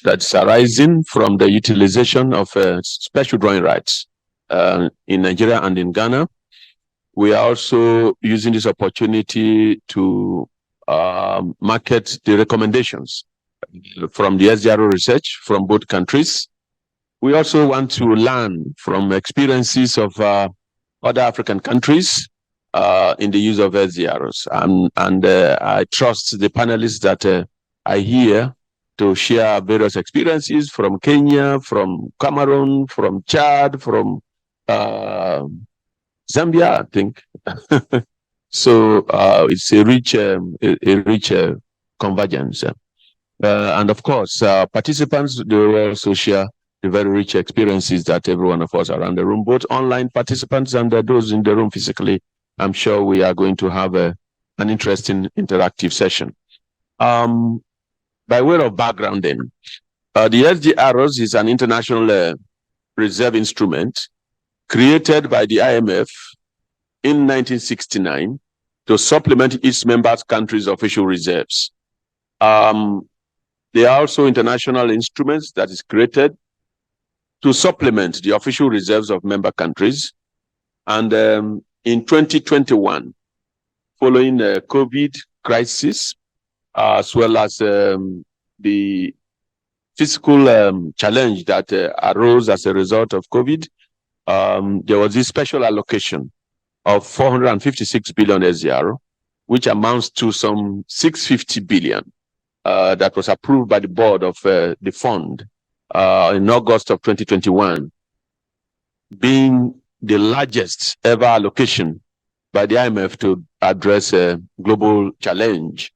that's arising from the utilization of special drawing rights in Nigeria and in Ghana. We are also using this opportunity to market the recommendations from the SDRO research from both countries. We also want to learn from experiences of other African countries in the use of SDRs. And I trust the panelists that are here to share various experiences from Kenya, from Cameroon, from Chad, from Zambia, I think. So it's a rich convergence. And of course, participants, they will also share the very rich experiences that every one of us around the room, both online participants and those in the room physically. I'm sure we are going to have an interesting interactive session. By way of background then, the SDRs is an international reserve instrument created by the IMF in 1969 to supplement its member countries' official reserves. There are also international instruments that is created to supplement the official reserves of member countries. And in 2021, following the COVID crisis, as well as the fiscal challenge that arose as a result of COVID, there was this special allocation of 456 billion SDR, which amounts to some 650 billion that was approved by the board of the fund in August of 2021, being the largest ever allocation by the IMF to address a global challenge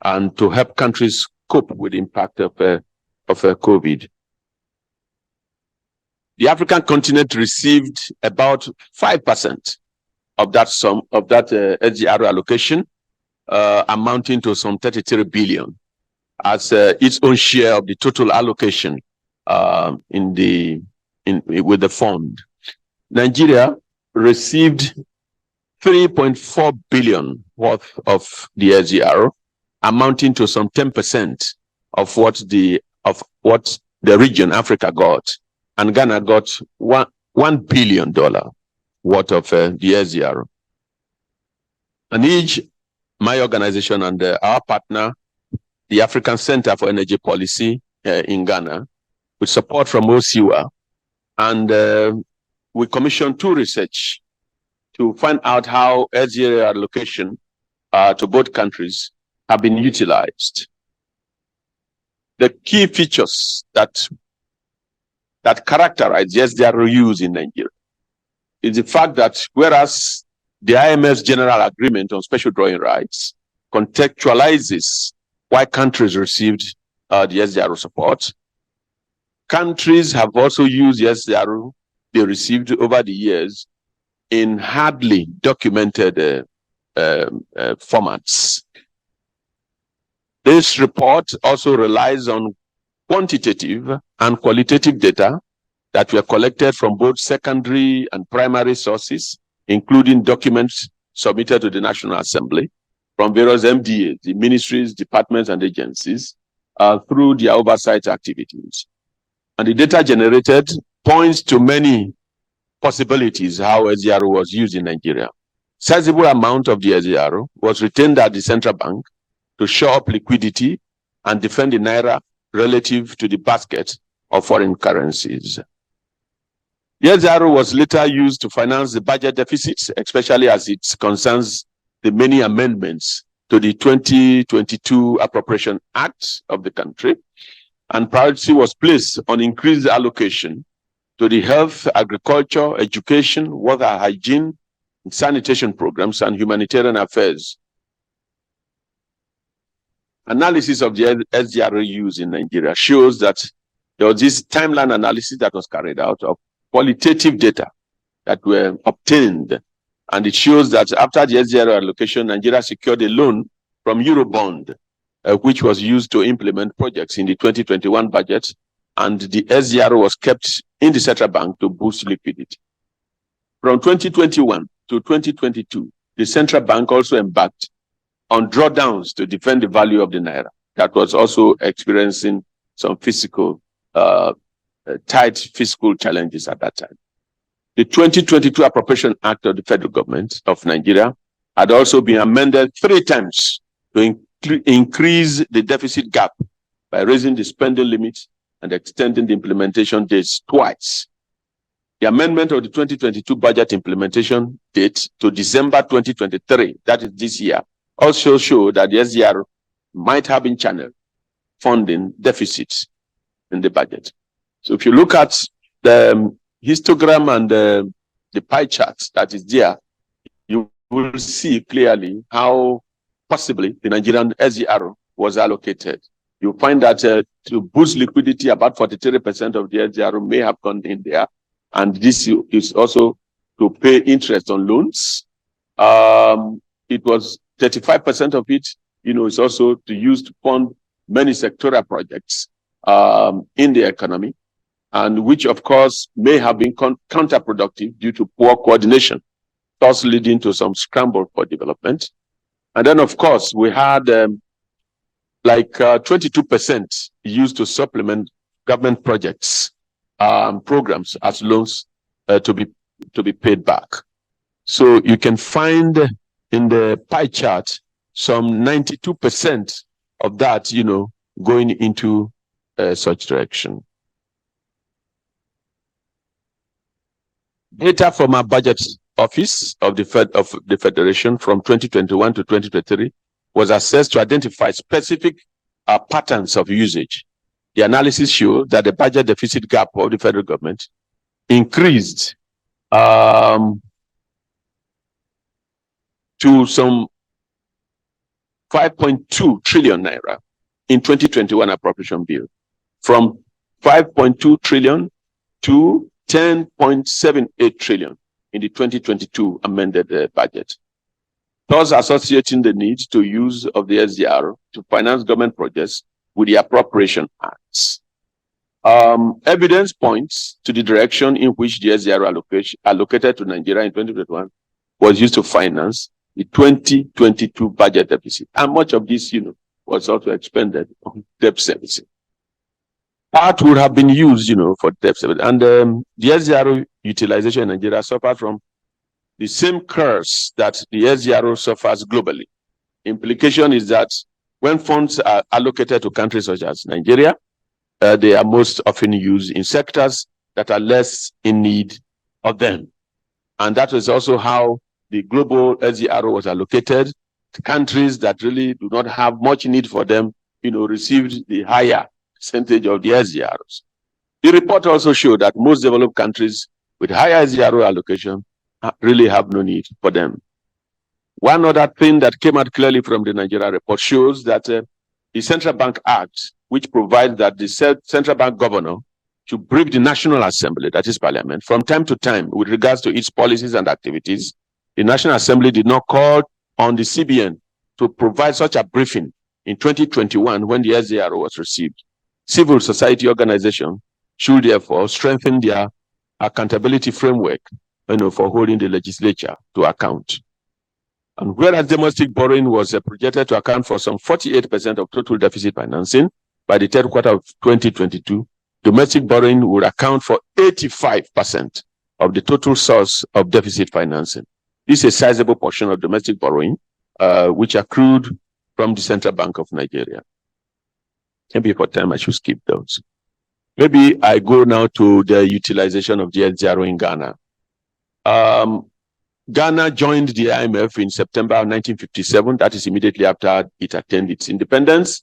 and to help countries cope with the impact of COVID. The African continent received about 5% of that sum, of that SDR allocation, amounting to some 33 billion as its own share of the total allocation with the fund. Nigeria received 3.4 billion worth of the SDR, amounting to some 10% of what the region Africa got, and Ghana got $1 billion worth of the SDR. And each, my organization and our partner, the African Center for Energy Policy in Ghana, with support from OSIWA, and we commissioned 2 research to find out how SDR allocation to both countries have been utilized. The key features that characterize the SDR use in Nigeria is the fact that whereas the IMF's General Agreement on Special Drawing Rights contextualizes why countries received the SDR support, countries have also used the SDR they received over the years in hardly documented formats. This report also relies on quantitative and qualitative data that were collected from both secondary and primary sources, including documents submitted to the National Assembly from various MDAs, the ministries, departments, and agencies, through their oversight activities. And the data generated points to many possibilities how SDR was used in Nigeria. Sizable amount of the SDR was retained at the central bank to shore up liquidity and defend the naira relative to the basket of foreign currencies. The SDR was later used to finance the budget deficits, especially as it concerns the many amendments to the 2022 Appropriation Act of the country, and priority was placed on increased allocation to the health, agriculture, education, water, hygiene, sanitation programs, and humanitarian affairs. Analysis of the SDR use in Nigeria shows that there was this timeline analysis that was carried out of qualitative data that were obtained. And it shows that after the SDR allocation, Nigeria secured a loan from Eurobond, which was used to implement projects in the 2021 budget. And the SDR was kept in the central bank to boost liquidity. From 2021 to 2022, the central bank also embarked on drawdowns to defend the value of the naira that was also experiencing some tight fiscal challenges at that time. The 2022 Appropriation Act of the Federal Government of Nigeria had also been amended 3 times to increase the deficit gap by raising the spending limit and extending the implementation dates twice. The amendment of the 2022 budget implementation date to December 2023, that is this year, also showed that the SDR might have been channeled funding deficits in the budget. So if you look at the histogram and the pie chart that is there, you will see clearly how possibly the Nigerian SDR was allocated. You find that to boost liquidity, about 43% of the SDR may have gone in there. And this is also to pay interest on loans. It was 35% of it, is also to use to fund many sectoral projects in the economy, and which, of course, may have been counterproductive due to poor coordination, thus leading to some scramble for development. And then, of course, we had 22% used to supplement government projects, programs as loans to be paid back. So you can find in the pie chart some 92% of that, going into such direction. Data from our budget office of the Federation from 2021 to 2023 was assessed to identify specific patterns of usage. The analysis showed that the budget deficit gap of the federal government increased to some 5.2 trillion naira in 2021 appropriation bill, from 5.2 trillion to 10.78 trillion in the 2022 amended budget, thus associating the need to use of the SDR to finance government projects with the Appropriation Acts. Evidence points to the direction in which the SDR allocated to Nigeria in 2021 was used to finance the 2022 budget deficit. And much of this, was also expended on debt servicing. Part would have been used, for debt servicing. And the SDR utilization in Nigeria suffered from the same curse that the SDR suffers globally. Implication is that when funds are allocated to countries such as Nigeria, they are most often used in sectors that are less in need of them. And that is also how the global SDR was allocated. The countries that really do not have much need for them, received the higher percentage of the SDRs. The report also showed that most developed countries with higher SDR allocation really have no need for them. One other thing that came out clearly from the Nigeria report shows that the Central Bank Act, which provides that the central bank governor should brief the National Assembly, that is Parliament, from time to time with regards to its policies and activities, the National Assembly did not call on the CBN to provide such a briefing in 2021 when the SDR was received. Civil society organizations should therefore strengthen their accountability framework, for holding the legislature to account. And whereas domestic borrowing was projected to account for some 48% of total deficit financing by the third quarter of 2022, domestic borrowing would account for 85% of the total source of deficit financing. This is a sizable portion of domestic borrowing, which accrued from the Central Bank of Nigeria. Maybe for time I should skip those. Maybe I go now to the utilization of the SDR in Ghana. Ghana joined the IMF in September 1957. That is immediately after it attained its independence.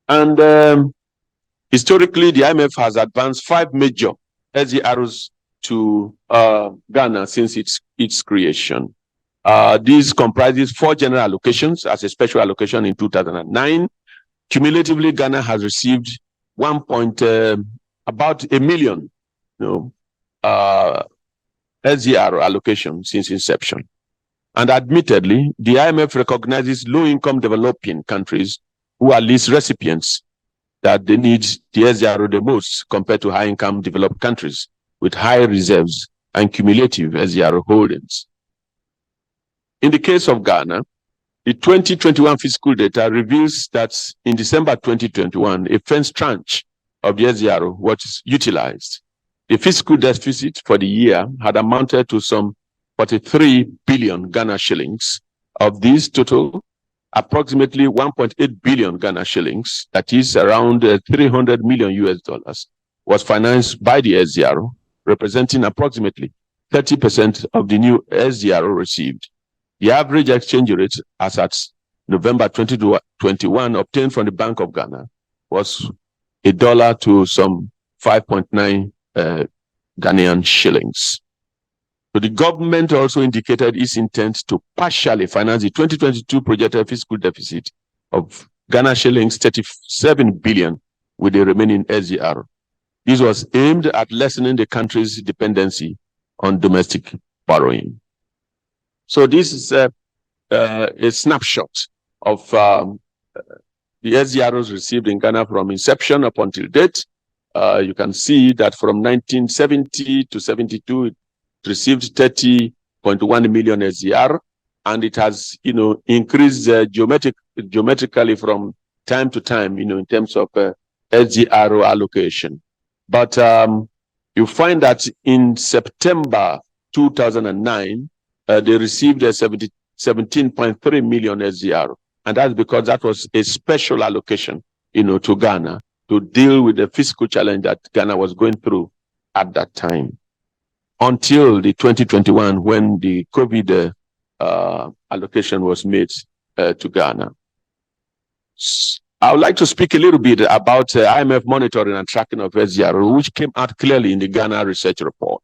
And historically, the IMF has advanced 5 major SDRs to Ghana since its creation. These comprises 4 general allocations as a special allocation in 2009. Cumulatively, Ghana has received about 1 million, SDR allocation since inception. And admittedly, the IMF recognizes low-income developing countries who are least recipients that they need the SDR the most compared to high-income developed countries with high reserves and cumulative SDR holdings. In the case of Ghana, the 2021 fiscal data reveals that in December 2021, a first tranche of the SDR was utilized. The fiscal deficit for the year had amounted to some 43 billion Ghana shillings. Of these total, approximately 1.8 billion Ghana shillings, that is around 300 million US dollars, was financed by the SDR, representing approximately 30% of the new SDR received. The average exchange rate as at November 2021 obtained from the Bank of Ghana was $1 to some 5.9 Ghanaian shillings. So the government also indicated its intent to partially finance the 2022 projected fiscal deficit of Ghana shillings 37 billion with the remaining SDR. This was aimed at lessening the country's dependency on domestic borrowing. So this is a snapshot of the SDRs received in Ghana from inception up until date. You can see that from 1970 to 72, it received 30.1 million SDR, and it has, increased geometrically from time to time, in terms of SDR allocation. But you find that in September 2009, they received a 17.3 million SDR, and that's because that was a special allocation, to Ghana to deal with the fiscal challenge that Ghana was going through at that time, until the 2021 when the COVID allocation was made to Ghana. I would like to speak a little bit about IMF monitoring and tracking of SDR, which came out clearly in the Ghana Research Report.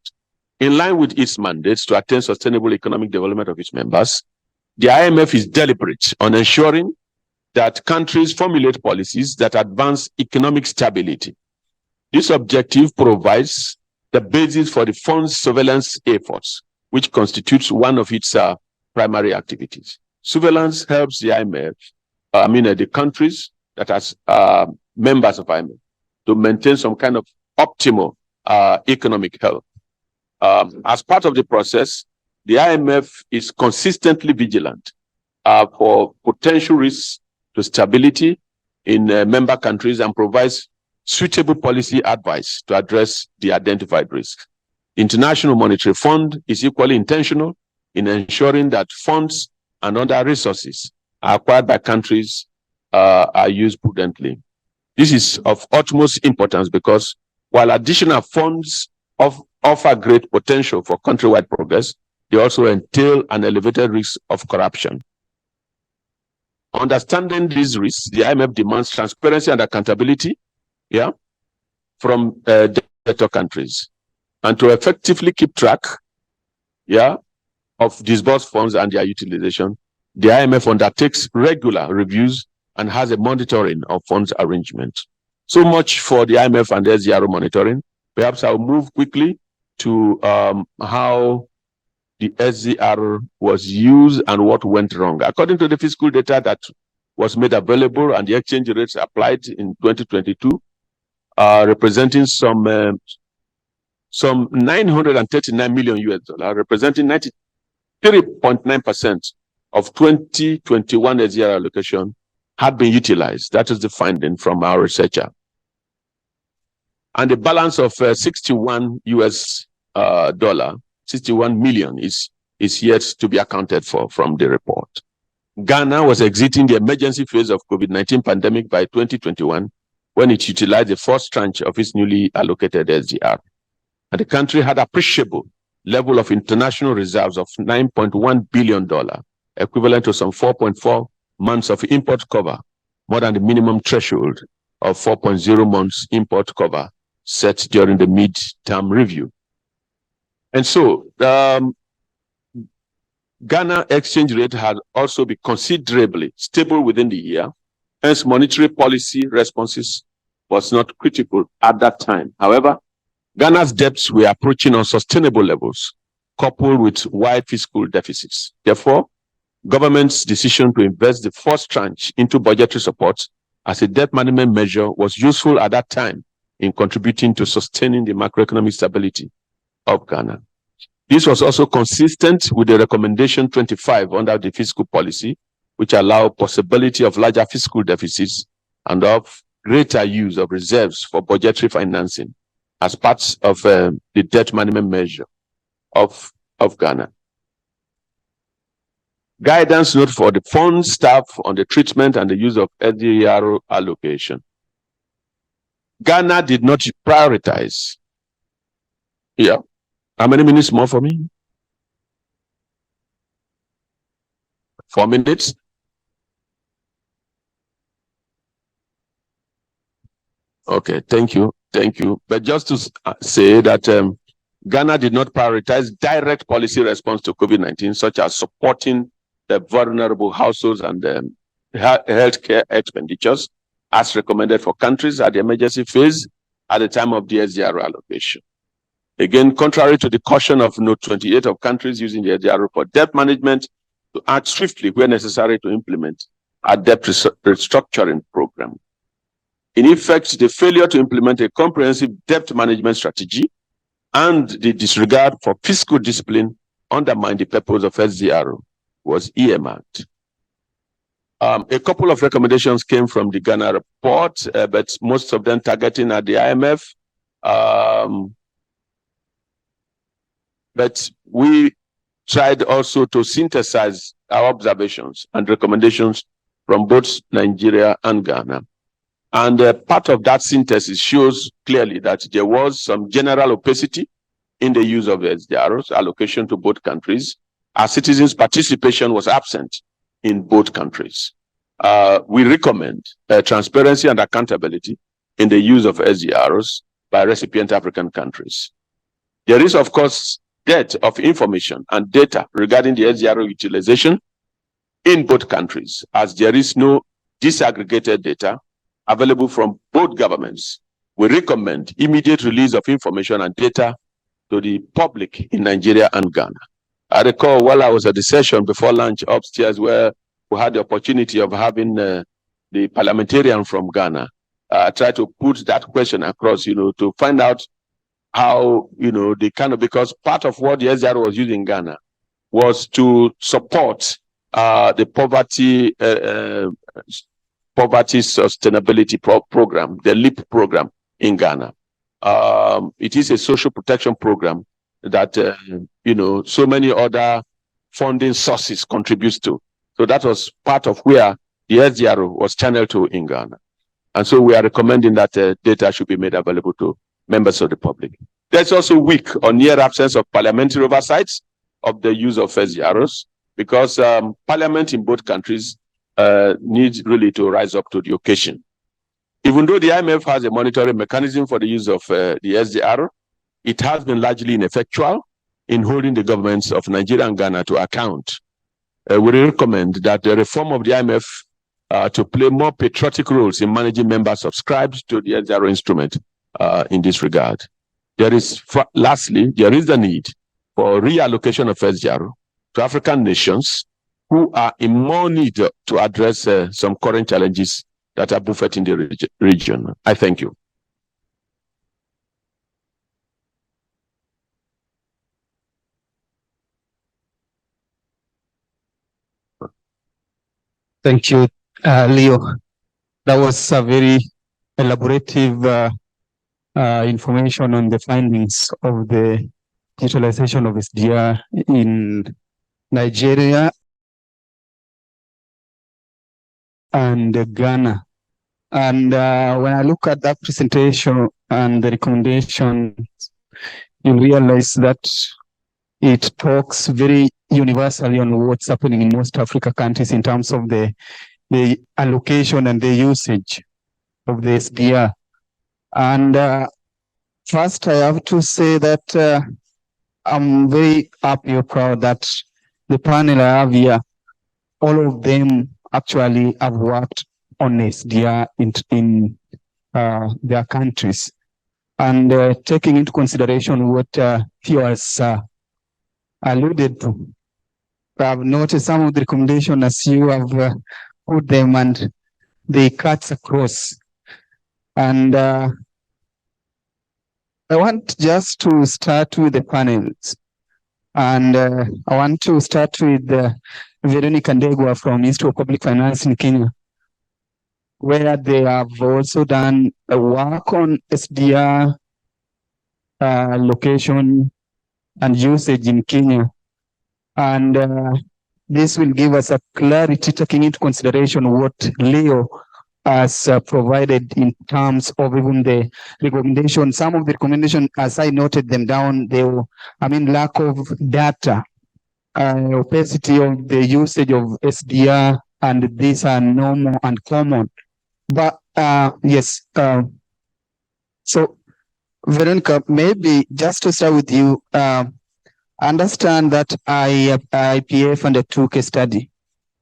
In line with its mandates to attain sustainable economic development of its members, the IMF is deliberate on ensuring that countries formulate policies that advance economic stability. This objective provides the basis for the fund's surveillance efforts, which constitutes one of its primary activities. Surveillance helps the IMF, the countries that are members of IMF, to maintain some kind of optimal economic health. As part of the process, the IMF is consistently vigilant for potential risks to stability in member countries and provides suitable policy advice to address the identified risks. International Monetary Fund is equally intentional in ensuring that funds and other resources acquired by countries are used prudently. This is of utmost importance because while additional funds offer great potential for countrywide progress, they also entail an elevated risk of corruption. Understanding these risks, the IMF demands transparency and accountability from debtor countries. And to effectively keep track of disbursed funds and their utilization, the IMF undertakes regular reviews and has a monitoring of funds arrangement. So much for the IMF and the SDR monitoring. Perhaps I'll move quickly to how the SDR was used and what went wrong. According to the fiscal data that was made available and the exchange rates applied in 2022, representing some 939 million US dollars, representing 93.9% of 2021 SDR allocation had been utilized. That is the finding from our researcher. And the balance of 61 million is yet to be accounted for from the report. Ghana was exiting the emergency phase of COVID-19 pandemic by 2021 when it utilized the first tranche of its newly allocated SDR. And the country had appreciable level of international reserves of $9.1 billion, equivalent to some 4.4 months of import cover, more than the minimum threshold of 4.0 months import cover set during the mid-term review. And so Ghana exchange rate had also been considerably stable within the year, hence monetary policy responses was not critical at that time. However, Ghana's debts were approaching unsustainable levels, coupled with wide fiscal deficits. Therefore, government's decision to invest the first tranche into budgetary support as a debt management measure was useful at that time in contributing to sustaining the macroeconomic stability of Ghana. This was also consistent with the recommendation 25 under the fiscal policy, which allowed possibility of larger fiscal deficits and of greater use of reserves for budgetary financing as part of the debt management measure of Ghana. Guidance note for the fund staff on the treatment and the use of SDR allocation. Ghana did not prioritize. Yeah. How many minutes more for me? 4 minutes. Okay, thank you. But just to say that Ghana did not prioritize direct policy response to COVID-19, such as supporting the vulnerable households and healthcare expenditures as recommended for countries at the emergency phase at the time of the SDR allocation. Again, contrary to the caution of Note 28 of countries using the SDR for debt management to act swiftly where necessary to implement a debt restructuring program. In effect, the failure to implement a comprehensive debt management strategy and the disregard for fiscal discipline undermined the purpose of SDR was earmarked. A couple of recommendations came from the Ghana report, but most of them targeting at the IMF. But we tried also to synthesize our observations and recommendations from both Nigeria and Ghana. And part of that synthesis shows clearly that there was some general opacity in the use of SDRs allocation to both countries. Our citizens' participation was absent in both countries. We recommend transparency and accountability in the use of SDRs by recipient African countries. There is, of course, dearth of information and data regarding the SDR utilization in both countries, as there is no disaggregated data available from both governments. We recommend immediate release of information and data to the public in Nigeria and Ghana. I recall while I was at the session before lunch upstairs where we had the opportunity of having the parliamentarian from Ghana try to put that question across, to find out how, because part of what the SDR was using in Ghana was to support the poverty sustainability program, the LEAP program in Ghana. It is a social protection program that, so many other funding sources contributes to. So that was part of where the SDR was channeled to in Ghana. And so we are recommending that data should be made available to members of the public. There's also weak or near absence of parliamentary oversight of the use of SDRs because parliament in both countries needs really to rise up to the occasion. Even though the IMF has a monitoring mechanism for the use of the SDR, it has been largely ineffectual in holding the governments of Nigeria and Ghana to account. We recommend that the reform of the IMF to play more patriotic roles in managing members subscribed to the SDR instrument in this regard. Lastly, there is the need for reallocation of SDR to African nations who are in more need to address some current challenges that are buffeting the region. I thank you. Thank you, Leo. That was a very elaborative information on the findings of the utilization of SDR in Nigeria and Ghana. And when I look at that presentation and the recommendation, you realize that it talks very universally on what's happening in most Africa countries in terms of the allocation and the usage of the SDR. And first, I have to say that I'm very happy or proud that the panel I have here, all of them actually have worked on SDR in their countries. And taking into consideration what he has alluded to, I've noticed some of the recommendations as you have put them and they cut across. And I want just to start with the panels. And I want to start with Veronica Ndegwa from Institute of Public Finance in Kenya. where they have also done a work on SDR location and usage in Kenya. And this will give us a clarity, taking into consideration what Leo has provided in terms of even the recommendation. Some of the recommendation, as I noted them down, lack of data, opacity of the usage of SDR, and these are normal and common. But yes, so Veronica, maybe just to start with you, understand that IPF undertook a study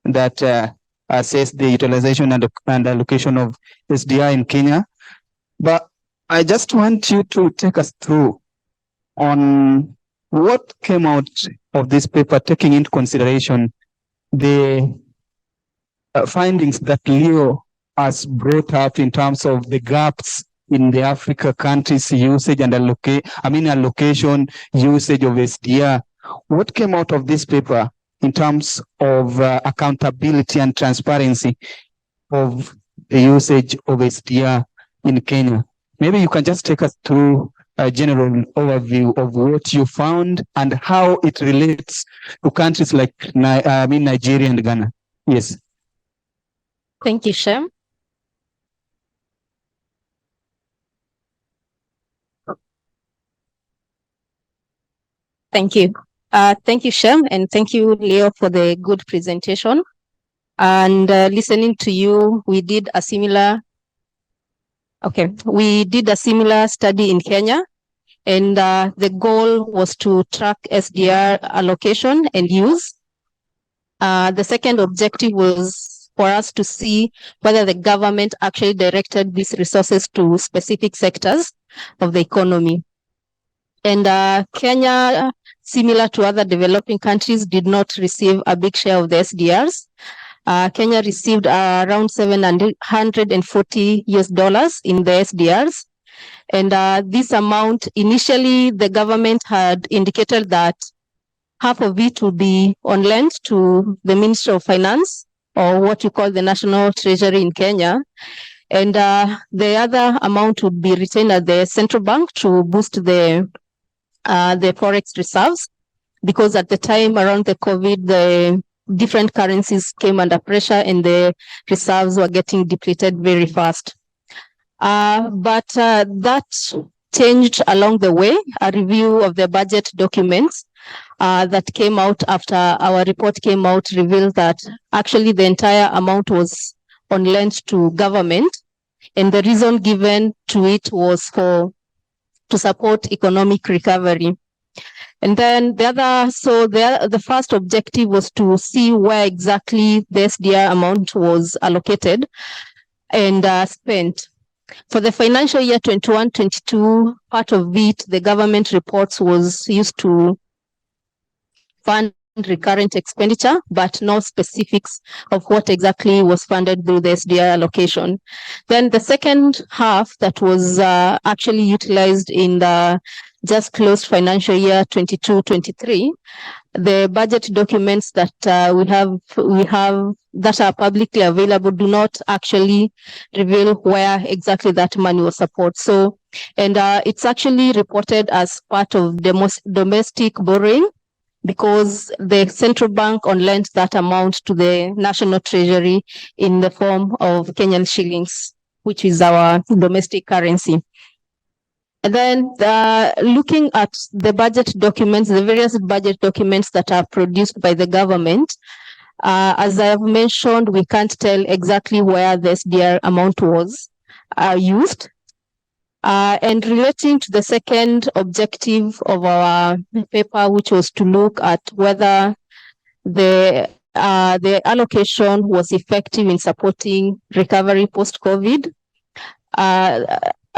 that assessed the utilization and allocation of SDR in Kenya. But I just want you to take us through on what came out of this paper, taking into consideration the findings that Leo has brought up in terms of the gaps in the Africa countries' usage and allocation usage of SDR. What came out of this paper in terms of accountability and transparency of the usage of SDR in Kenya? Maybe you can just take us through a general overview of what you found and how it relates to countries like Nigeria and Ghana. Yes. Thank you, Shem. Thank you. Thank you, Shem, and thank you, Leo, for the good presentation. And listening to you, we did a similar study in Kenya, and the goal was to track SDR allocation and use. The second objective was for us to see whether the government actually directed these resources to specific sectors of the economy. And Kenya, similar to other developing countries, did not receive a big share of the SDRs. Kenya received around $740 in the SDRs. And this amount, initially, the government had indicated that half of it would be on lent to the Ministry of Finance, or what you call the National Treasury in Kenya. And the other amount would be retained at the central bank to boost the forex reserves, because at the time around the COVID, the different currencies came under pressure and the reserves were getting depleted very fast. But that changed along the way. A review of the budget documents that came out after our report came out revealed that actually the entire amount was on lent to government, and the reason given to it was to support economic recovery. And then the first objective was to see where exactly the SDR amount was allocated and spent. For the financial year 21-22, part of it, the government reports was used to fund recurrent expenditure, but no specifics of what exactly was funded through the SDR allocation. Then the second half that was actually utilized in the just closed financial year 22-23, the budget documents that we have that are publicly available do not actually reveal where exactly that money was supported. So, and it's actually reported as part of domestic borrowing, because the central bank lent that amount to the national treasury in the form of Kenyan shillings, which is our domestic currency. And then looking at the budget documents, the various budget documents that are produced by the government, as I have mentioned, we can't tell exactly where the SDR amount was used. And relating to the second objective of our paper, which was to look at whether the allocation was effective in supporting recovery post-COVID.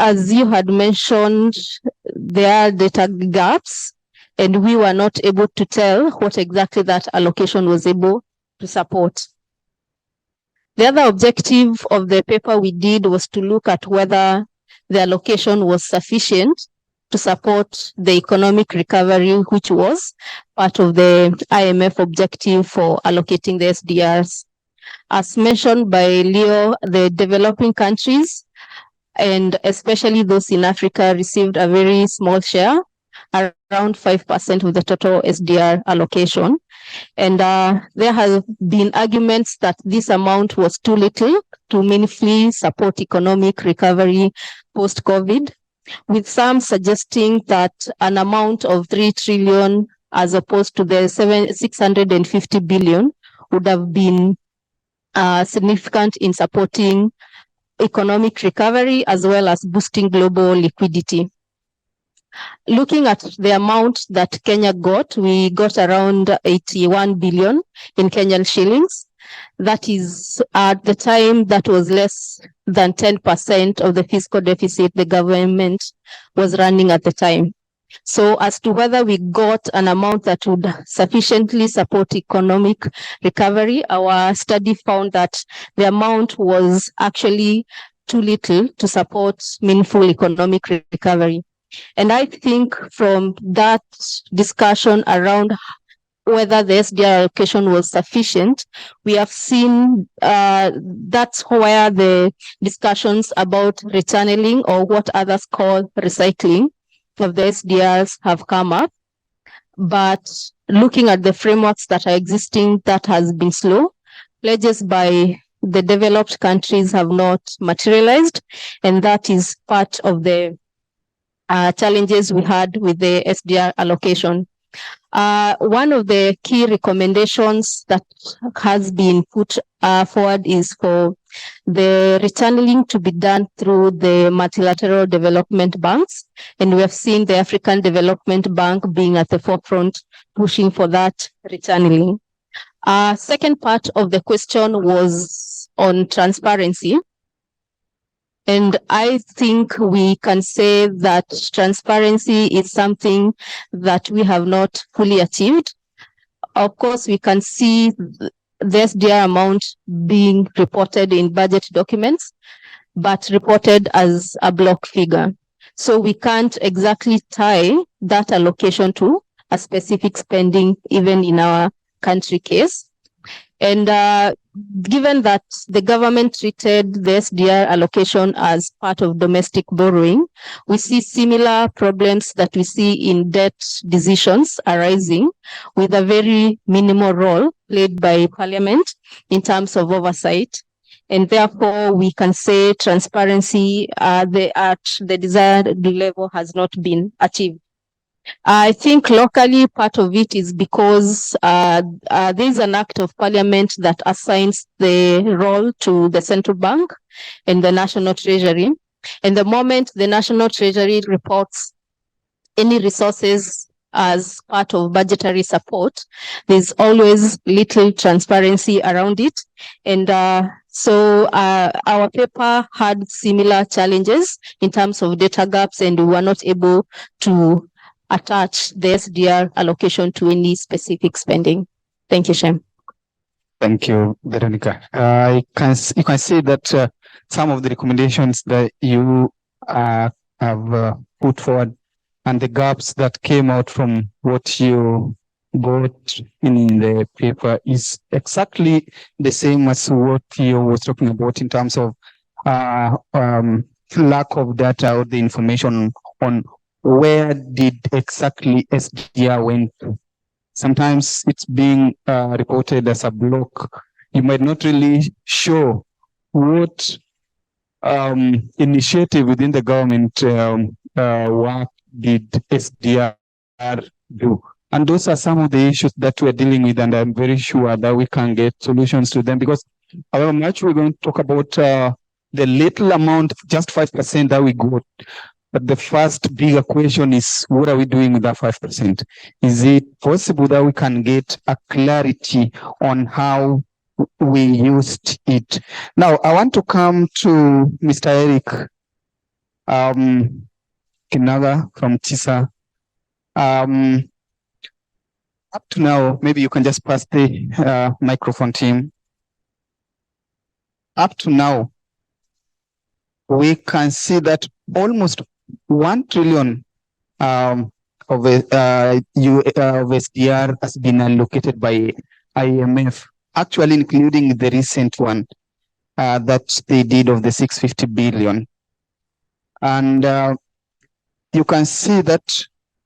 As you had mentioned, there are data gaps, and we were not able to tell what exactly that allocation was able to support. The other objective of the paper we did was to look at whether the allocation was sufficient to support the economic recovery, which was part of the IMF objective for allocating the SDRs. As mentioned by Leo, the developing countries, and especially those in Africa, received a very small share, around 5% of the total SDR allocation. And there have been arguments that this amount was too little to meaningfully support economic recovery post-COVID, with some suggesting that an amount of 3 trillion as opposed to the 650 billion would have been significant in supporting economic recovery as well as boosting global liquidity. Looking at the amount that Kenya got, we got around 81 billion in Kenyan shillings. That is, at the time, that was less than 10% of the fiscal deficit the government was running at the time. So as to whether we got an amount that would sufficiently support economic recovery, our study found that the amount was actually too little to support meaningful economic recovery. And I think from that discussion around whether the SDR allocation was sufficient, we have seen that's where the discussions about rechanneling, or what others call recycling, of the SDRs have come up. But looking at the frameworks that are existing, that has been slow. Pledges by the developed countries have not materialized, and that is part of the challenges we had with the SDR allocation. One of the key recommendations that has been put forward is for the rechanneling to be done through the multilateral development banks. And we have seen the African Development Bank being at the forefront, pushing for that rechanneling. Second part of the question was on transparency. And I think we can say that transparency is something that we have not fully achieved. Of course, we can see the SDR amount being reported in budget documents, but reported as a block figure. So we can't exactly tie that allocation to a specific spending, even in our country case. And given that the government treated the SDR allocation as part of domestic borrowing, we see similar problems that we see in debt decisions arising, with a very minimal role played by Parliament in terms of oversight. And therefore, we can say transparency at the desired level has not been achieved. I think locally part of it is because there is an act of parliament that assigns the role to the central bank and the national treasury. And the moment the national treasury reports any resources as part of budgetary support, there's always little transparency around it. And so our paper had similar challenges in terms of data gaps, and we were not able to attach the SDR allocation to any specific spending. Thank you, Shem. Thank you, Veronica. You can see that some of the recommendations that you have put forward and the gaps that came out from what you got in the paper is exactly the same as what you was talking about in terms of lack of data or the information on where did exactly SDR went to. Sometimes it's being reported as a block. You might not really show what initiative within the government work did SDR do. And those are some of the issues that we're dealing with, and I'm very sure that we can get solutions to them, because however much we're going to talk about the little amount, just 5% that we got. But the first bigger question is, what are we doing with that 5%? Is it possible that we can get a clarity on how we used it? Now, I want to come to Mr. Eric Kinaga from TISA. Up to now, maybe you can just pass the microphone to him. Up to now, we can see that almost 1 trillion of SDR has been allocated by IMF. actually including the recent one that they did of the 650 billion. And you can see that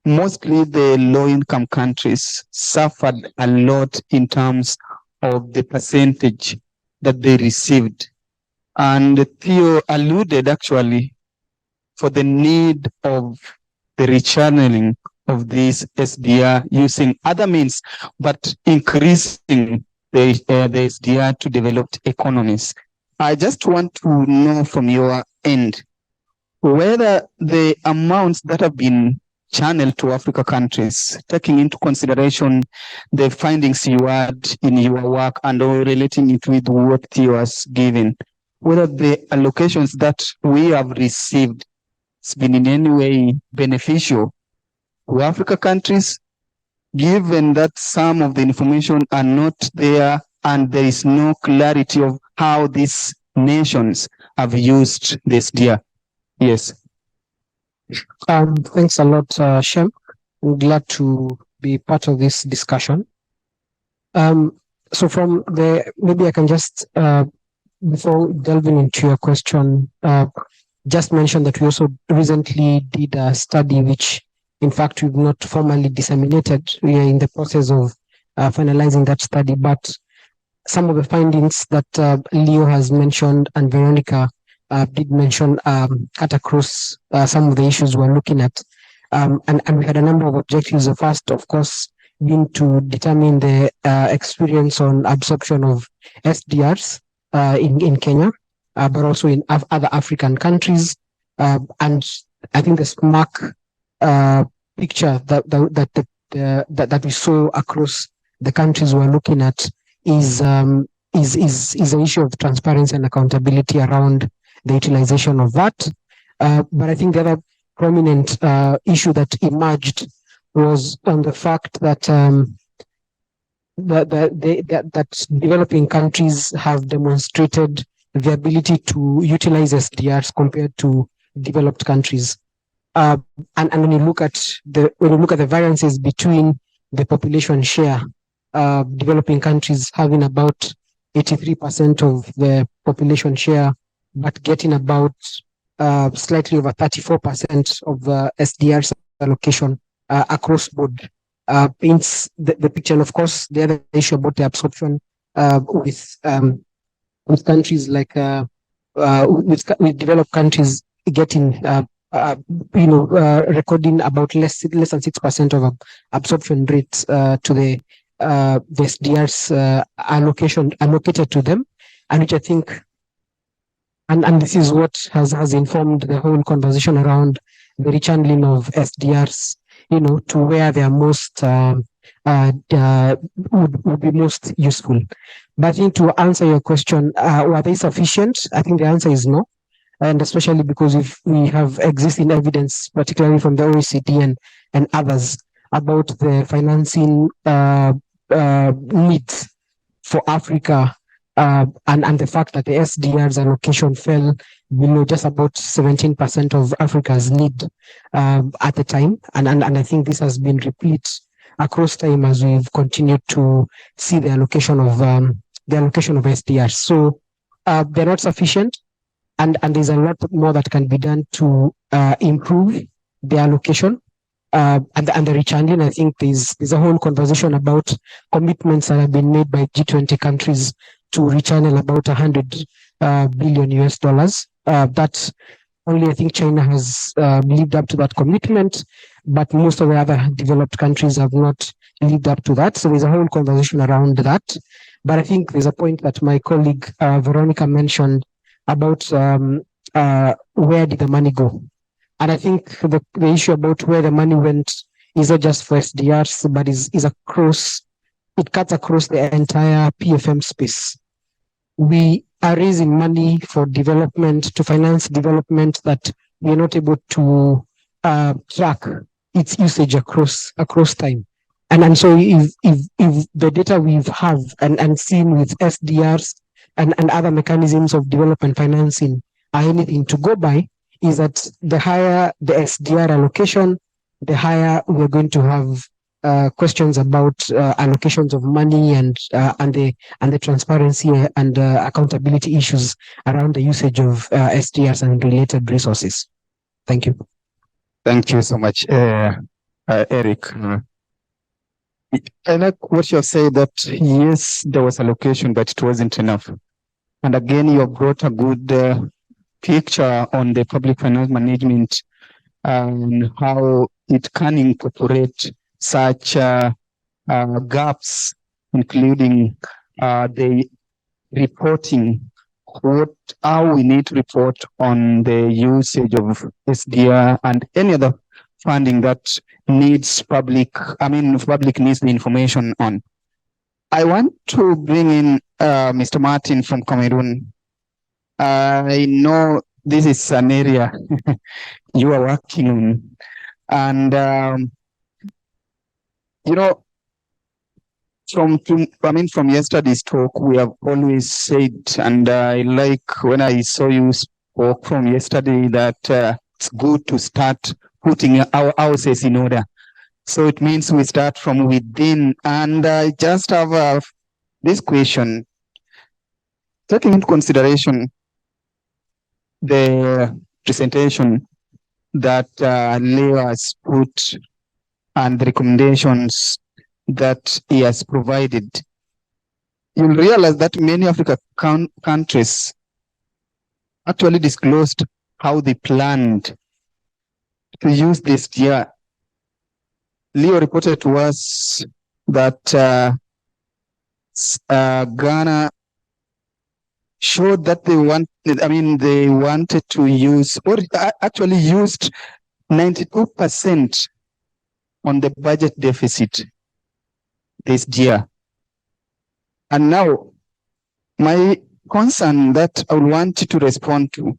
mostly the low-income countries suffered a lot in terms of the percentage that they received. And Theo alluded actually for the need of the rechanneling of this SDR using other means, but increasing the SDR to developed economies. I just want to know from your end whether the amounts that have been channeled to Africa countries, taking into consideration the findings you had in your work and relating it with what Theo has given, whether the allocations that we have received has been in any way beneficial to Africa countries, given that some of the information are not there and there is no clarity of how these nations have used this SDR. Yes. Thanks a lot, Shem. I'm glad to be part of this discussion. So from the, maybe I can just, before delving into your question, just mention that we also recently did a study which, in fact, we've not formally disseminated. We are in the process of finalizing that study, but some of the findings that Leo has mentioned and Veronica did mention cut across some of the issues we're looking at. And we had a number of objectives. The first, of course, being to determine the experience on absorption of SDRs in Kenya, but also in other African countries. And I think the SMARC picture that we saw across the countries we're looking at is an issue of transparency and accountability around the utilization of that. But I think the other prominent issue that emerged was on the fact that that developing countries have demonstrated the ability to utilize SDRs compared to developed countries. And when you look at the variances between the population share, developing countries having about 83% of the population share, but getting about slightly over 34% of the SDRs allocation across board, paints the picture. And of course, the other issue about the absorption with countries like with developed countries getting recording about less than 6% of absorption rates to the SDRs allocated to them, and which I think, and this is what has informed the whole conversation around the rechanneling of SDRs, to where they are most would be most useful. But I think to answer your question, were they sufficient? I think the answer is no. And especially because if we have existing evidence, particularly from the OECD and others, about the financing needs for Africa, and the fact that the SDRs allocation fell below just about 17% of Africa's need at the time, and I think this has been repeat across time as we've continued to see the allocation of SDRs. So they're not sufficient. And there's a lot more that can be done to improve the allocation and the rechanneling. I think there's a whole conversation about commitments that have been made by G20 countries to rechannel about $100 billion US. That's only, I think, China has lived up to that commitment, but most of the other developed countries have not lived up to that. So there's a whole conversation around that. But I think there's a point that my colleague Veronica mentioned about where did the money go, and I think the issue about where the money went is not just for SDRs, but is across. It cuts across the entire PFM space. We are raising money for development, to finance development that we are not able to track its usage across time. And so if the data we've have and seen with SDRs and other mechanisms of development financing are anything to go by, is that the higher the SDR allocation, the higher we're going to have questions about allocations of money and the transparency and accountability issues around the usage of SDRs and related resources. Thank you. Thank you so much, Eric. I like what you said that yes, there was allocation, but it wasn't enough. And again, you have brought a good picture on the public finance management and how it can incorporate such gaps, including the reporting, how we need to report on the usage of SDR and any other funding that needs public needs the information on. I want to bring in Mr. Martin from Cameroon. I know this is an area you are working on, and from yesterday's talk, we have always said, and I like when I saw you spoke from yesterday that it's good to start putting our houses in order. So it means we start from within. And I just have this question, taking into consideration the presentation that Leo has put and the recommendations that he has provided, you'll realize that many African countries actually disclosed how they planned to use this year. Leo reported to us that Ghana showed that they wanted to use, or actually used 92% on the budget deficit this year. And now, my concern that I would want you to respond to,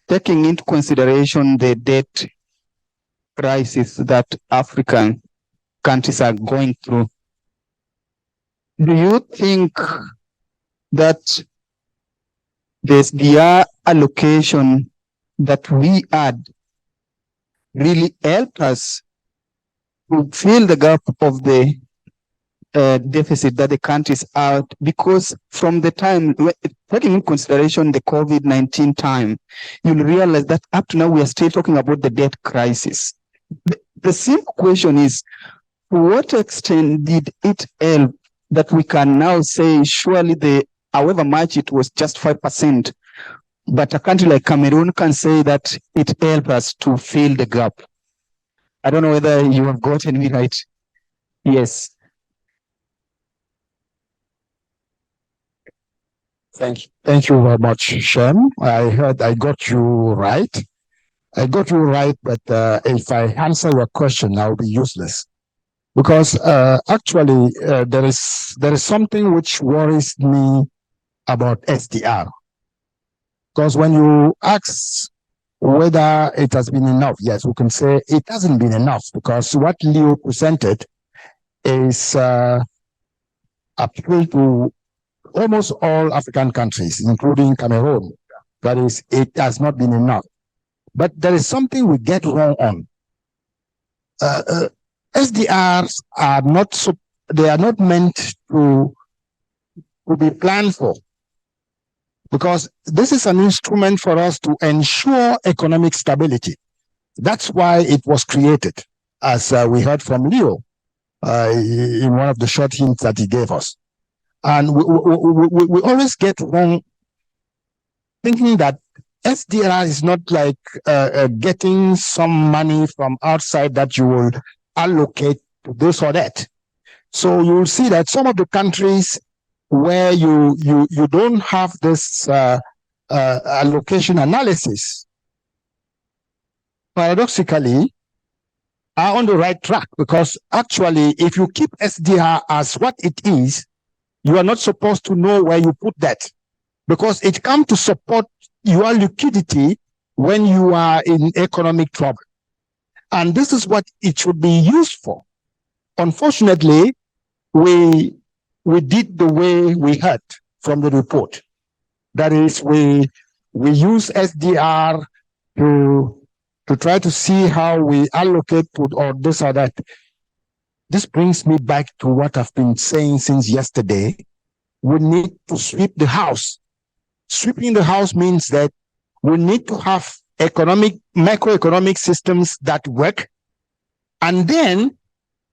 taking into consideration the debt crisis that African countries are going through, do you think that this SDR allocation that we add really help us to fill the gap of the deficit that the countries are, because from the time, taking into consideration the COVID-19 time, you'll realize that up to now we are still talking about the debt crisis. The simple question is, to what extent did it help that we can now say surely however much it was just 5%, but a country like Cameroon can say that it helped us to fill the gap? I don't know whether you have gotten me right. Yes. Thank you very much, Shem. I got you right. But if I answer your question, I'll be useless. Because actually, there is something which worries me about SDR. Because when you ask whether it has been enough, yes, we can say it hasn't been enough, because what Leo presented is appeal to almost all African countries, including Cameroon. That is, it has not been enough. But there is something we get wrong on. SDRs are not meant to be planned for, because this is an instrument for us to ensure economic stability. That's why it was created, as we heard from Leo in one of the short hints that he gave us. And we always get wrong thinking that SDR is not like getting some money from outside that you will allocate to this or that. So you will see that some of the countries where you don't have this allocation analysis, paradoxically, are on the right track, because actually, if you keep SDR as what it is, you are not supposed to know where you put that, because it comes to support your liquidity when you are in economic trouble. And this is what it should be used for. Unfortunately, we did the way we heard from the report. That is, we use SDR to try to see how we allocate to or this or that. this brings me back to what I've been saying since yesterday. We need to sweep the house. Sweeping the house means that we need to have macroeconomic systems that work. And then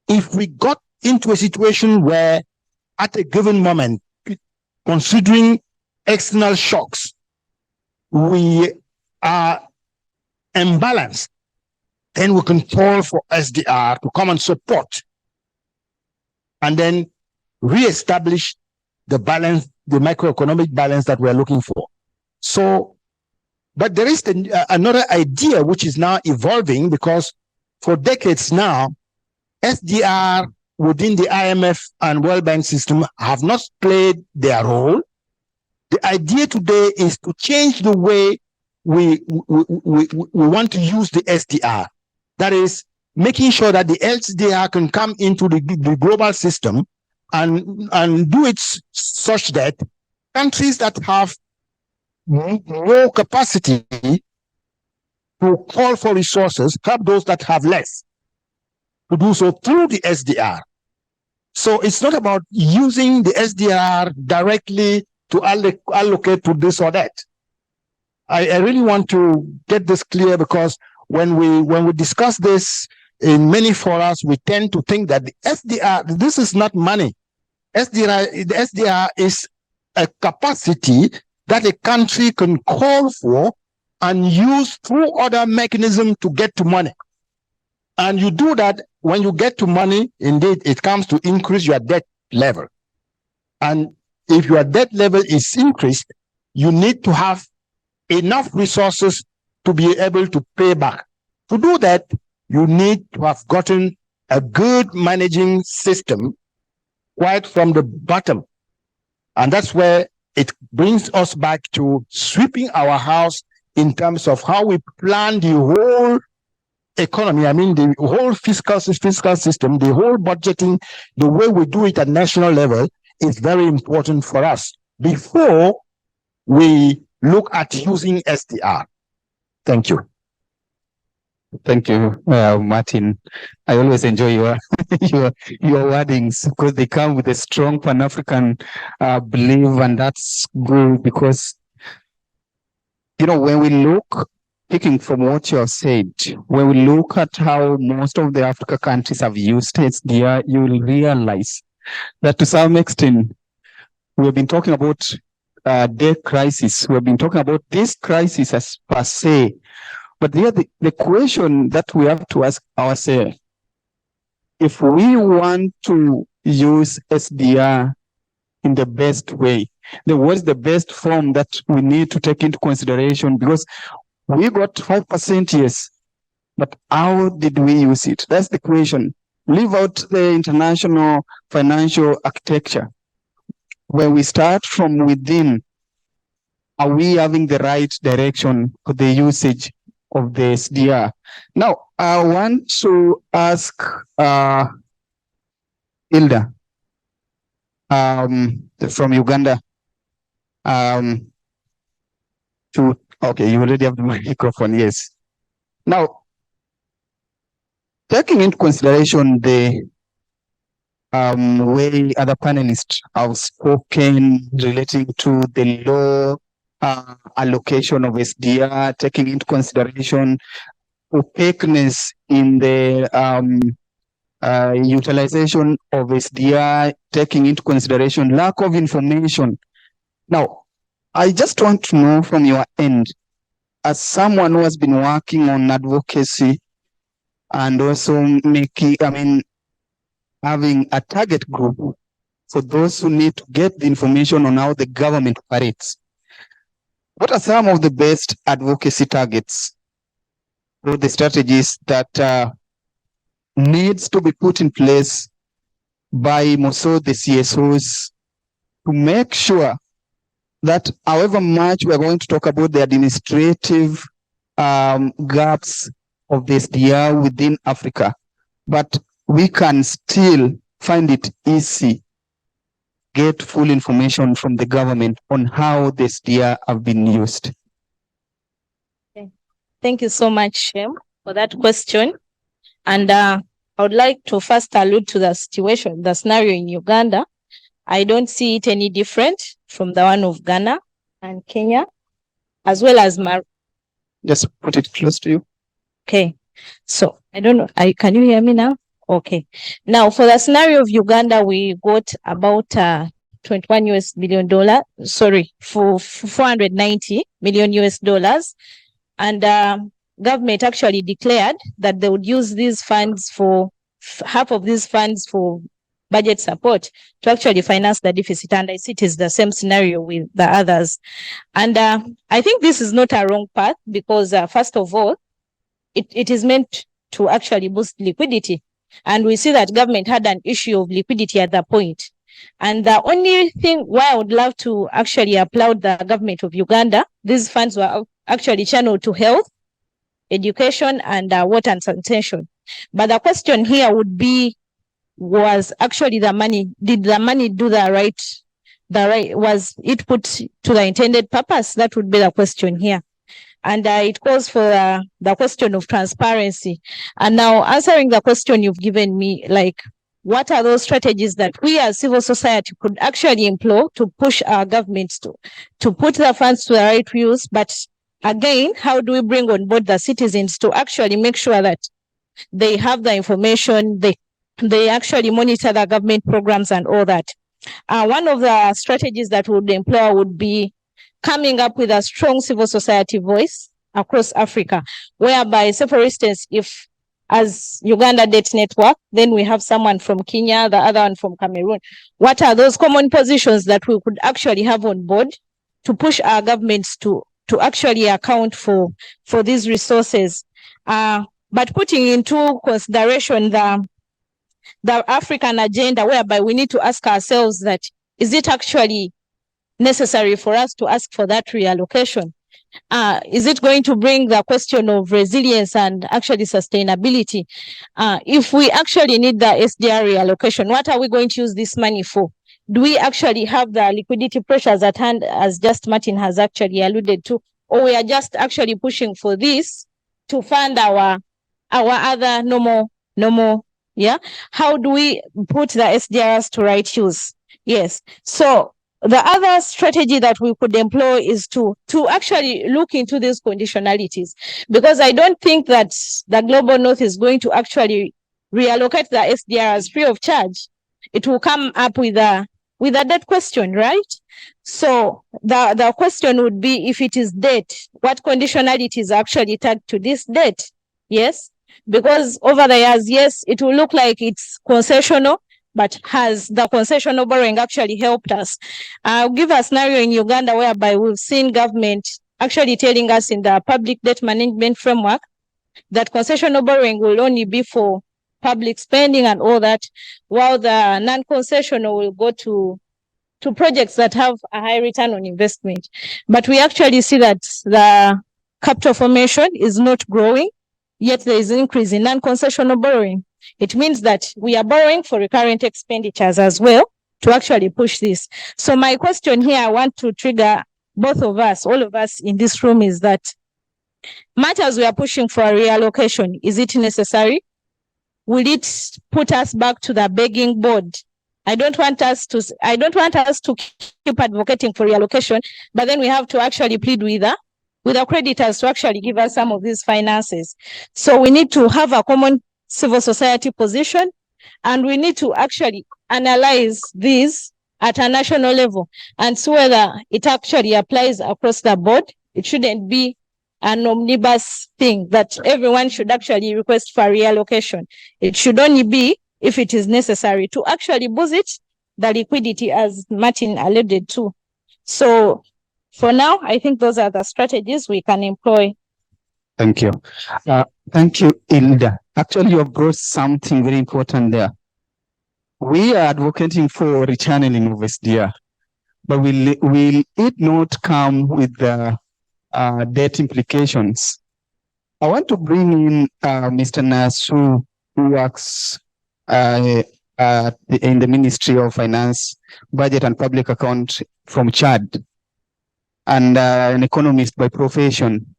if we got into a situation where at a given moment, considering external shocks, we are imbalanced, then we can call for SDR to come and support and then reestablish the balance, the macroeconomic balance that we're looking for. So, but there is another idea which is now evolving, because for decades now, SDR within the IMF and World Bank system have not played their role. The idea today is to change the way we want to use the SDR. That is, making sure that the SDR can come into the global system and do it such that countries that have more capacity to call for resources help those that have less to do so through the SDR. So it's not about using the SDR directly to allocate to this or that. I really want to get this clear, because when we discuss this in many forums, we tend to think that the SDR, this is not money. The SDR is a capacity that a country can call for and use through other mechanisms to get to money. And you do that when you get to money, indeed, it comes to increase your debt level. And if your debt level is increased, you need to have enough resources to be able to pay back. To do that, you need to have gotten a good managing system right from the bottom. And that's where it brings us back to sweeping our house in terms of how we plan the whole economy. I mean, the whole fiscal system, the whole budgeting, the way we do it at national level is very important for us before we look at using SDR. Thank you. Thank you, Martin. I always enjoy your your wordings, because they come with a strong Pan-African belief, and that's good, because when we look, picking from what you have said, when we look at how most of the Africa countries have used SDR, you will realize that to some extent we have been talking about debt crisis. We have been talking about this crisis as per se. But the question that we have to ask ourselves, if we want to use SDR in the best way, then what's the best form that we need to take into consideration? Because we got 5%, yes, but how did we use it? That's the question. Leave out the international financial architecture. When we start from within, are we having the right direction for the usage of the SDR? Now, I want to ask Hilda from Uganda. Okay, you already have the microphone, yes. Now, taking into consideration the way other panelists have spoken relating to the low allocation of SDR, taking into consideration opaqueness in the utilization of SDR, taking into consideration lack of information. Now, I just want to know from your end, as someone who has been working on advocacy and also having a target group for those who need to get the information on how the government operates. What are some of the best advocacy targets or the strategies that needs to be put in place by most of the CSOs to make sure that however much we're going to talk about the administrative gaps of the SDR within Africa, but we can still find it easy get full information from the government on how the SDR have been used? Thank you so much, Shem, for that question. And I would like to first allude to the situation, the scenario in Uganda. I don't see it any different from the one of Ghana and Kenya, as well as Just put it close to you. Okay, so I don't know. Can you hear me now? Okay. Now for the scenario of Uganda, we got about 21 US billion dollar. Sorry, for 490 million US dollars, and government actually declared that they would use these funds for half of these funds for budget support to actually finance the deficit. And I see it is the same scenario with the others. And I think this is not a wrong path because first of all, it is meant to actually boost liquidity. And we see that government had an issue of liquidity at that point. And the only thing why I would love to actually applaud the government of Uganda, these funds were actually channeled to health, education, and water and sanitation. But the question here would be, was actually the money, did the money do the right, was it put to the intended purpose? That would be the question here. And it calls for the question of transparency. And now answering the question you've given me, like, what are those strategies that we as civil society could actually employ to push our governments to put the funds to the right use? But again, how do we bring on board the citizens to actually make sure that they have the information, they actually monitor the government programs and all that? One of the strategies that we would employ would be coming up with a strong civil society voice across Africa, whereby, say for instance, if as Uganda Debt Network, then we have someone from Kenya, the other one from Cameroon. What are those common positions that we could actually have on board to push our governments to actually account for these resources? But putting into consideration the African agenda, whereby we need to ask ourselves that, is it actually necessary for us to ask for that reallocation? Is it going to bring the question of resilience and actually sustainability? If we actually need the SDR reallocation, what are we going to use this money for? Do we actually have the liquidity pressures at hand, as just Martin has actually alluded to, or we are just actually pushing for this to fund our other normal, yeah? How do we put the SDRs to right use? Yes. So the other strategy that we could employ is to actually look into these conditionalities, because I don't think that the Global North is going to actually reallocate the SDRs free of charge. It will come up with a debt question, right? So the question would be, if it is debt, what conditionalities are actually tagged to this debt? Yes, because over the years, yes, it will look like it's concessional, but has the concessional borrowing actually helped us? I'll give a scenario in Uganda whereby we've seen government actually telling us in the public debt management framework that concessional borrowing will only be for public spending and all that, while the non-concessional will go to projects that have a high return on investment. But we actually see that the capital formation is not growing, yet there is an increase in non-concessional borrowing. It means that we are borrowing for recurrent expenditures as well to actually push this. So my question here, I want to trigger both of us, all of us in this room, is that much as we are pushing for a reallocation, is it necessary? Will it put us back to the begging board? I don't want us to keep advocating for reallocation, but then we have to actually plead with the creditors to actually give us some of these finances. So we need to have a common civil society position, and we need to actually analyze this at a national level and see whether it actually applies across the board. It shouldn't be an omnibus thing that everyone should actually request for reallocation. It should only be if it is necessary to actually boost the liquidity, as Martin alluded to. So for now, I think those are the strategies we can employ. Thank you. Thank you, Hilda. Actually, you have brought something very important there. We are advocating for rechanneling of SDR, but will it not come with the debt implications? I want to bring in Mr. Nasu, who works in the Ministry of Finance, Budget and Public Account from Chad, and an economist by profession.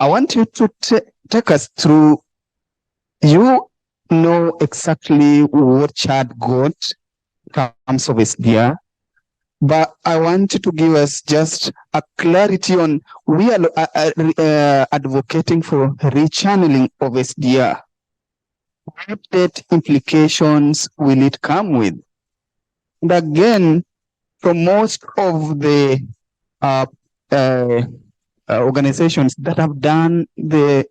I want you to take us through, you know exactly what Chad got in terms of SDR, but I want you to give us just a clarity on we are advocating for rechanneling of SDR. What debt implications will it come with? And again, from most of the organizations that have done the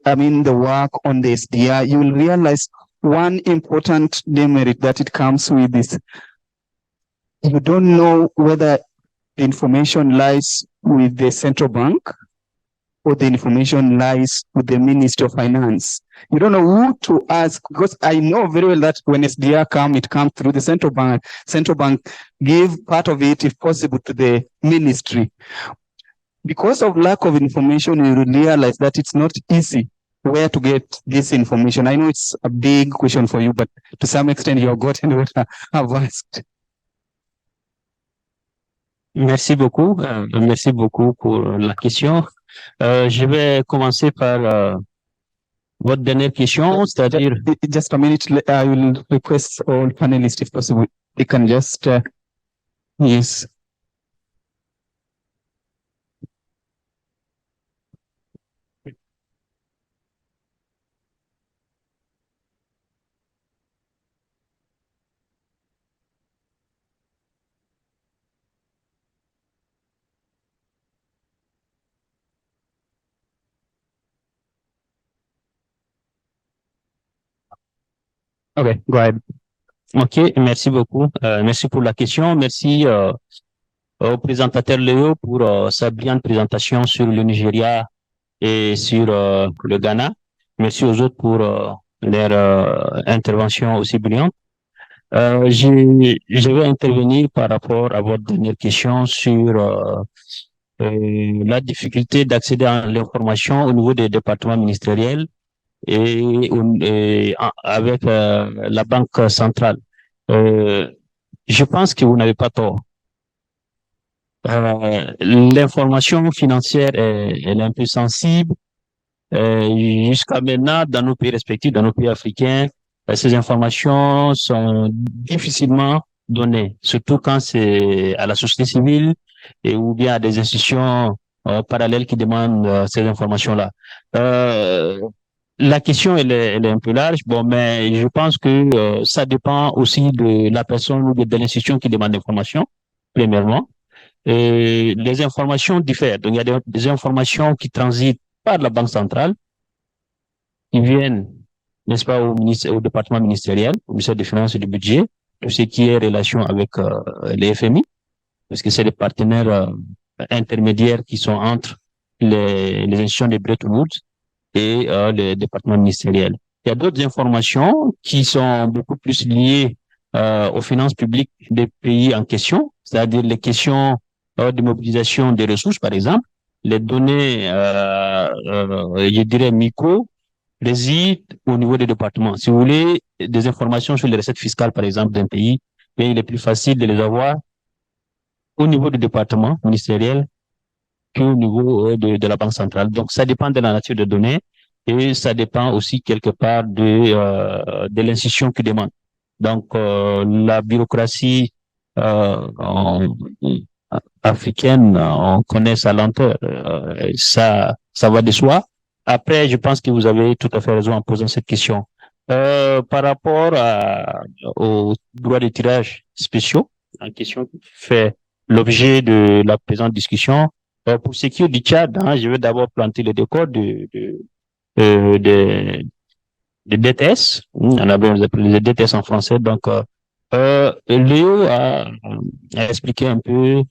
work on the SDR, you will realize one important demerit that it comes with is you don't know whether the information lies with the central bank or the information lies with the Ministry of Finance. You don't know who to ask, because I know very well that when SDR it comes through the central bank. Central bank give part of it, if possible, to the ministry. Because of lack of information, you realize that it's not easy where to get this information. I know it's a big question for you, but to some extent you have gotten what I've asked. Merci beaucoup. Merci beaucoup pour la question. Je vais commencer par votre dernière question, c'est-à-dire... Just a minute, I will request all panelists, if possible, they can just... yes. OK, go ahead. OK, merci beaucoup. Merci pour la question. Merci au présentateur Léo pour sa brillante présentation sur le Nigeria et sur le Ghana. Merci aux autres pour leur intervention aussi brillante. Je vais intervenir par rapport à votre dernière question sur la difficulté d'accéder à l'information au niveau des départements ministériels et avec la Banque centrale. Je pense que vous n'avez pas tort. L'information financière elle est un peu sensible. Jusqu'à maintenant, dans nos pays respectifs, dans nos pays africains, ces informations sont difficilement données, surtout quand c'est à la société civile ou bien à des institutions parallèles qui demandent ces informations-là. La question, elle est un peu large, bon, mais je pense que ça dépend aussi de la personne ou de l'institution qui demande l'information, premièrement. Les informations diffèrent. Donc, il y a des informations qui transitent par la Banque centrale, qui viennent, n'est-ce pas, au département ministériel, au ministère des Finances et du Budget, tout ce qui est relation avec les FMI, parce que c'est des partenaires intermédiaires qui sont entre les institutions de Bretton Woods et le département ministériel. Il y a d'autres informations qui sont beaucoup plus liées aux finances publiques des pays en question, c'est-à-dire les questions de mobilisation des ressources, par exemple, les données, je dirais, micro, résident au niveau des départements. Si vous voulez des informations sur les recettes fiscales, par exemple, d'un pays, il est plus facile de les avoir au niveau du département ministériel qu'au niveau de la Banque centrale. Donc, ça dépend de la nature des données et ça dépend aussi quelque part de l'institution qui demande. Donc, la bureaucratie africaine, on connaît sa lenteur. Ça va de soi. Après, je pense que vous avez tout à fait raison en posant cette question. Par rapport aux droits de tirage spéciaux, en question qui fait l'objet de la présente discussion, pour ce qui est du Tchad, je vais d'abord planter le décor de DTS. On appelle les DTS en français. Donc, Léo a expliqué un peu,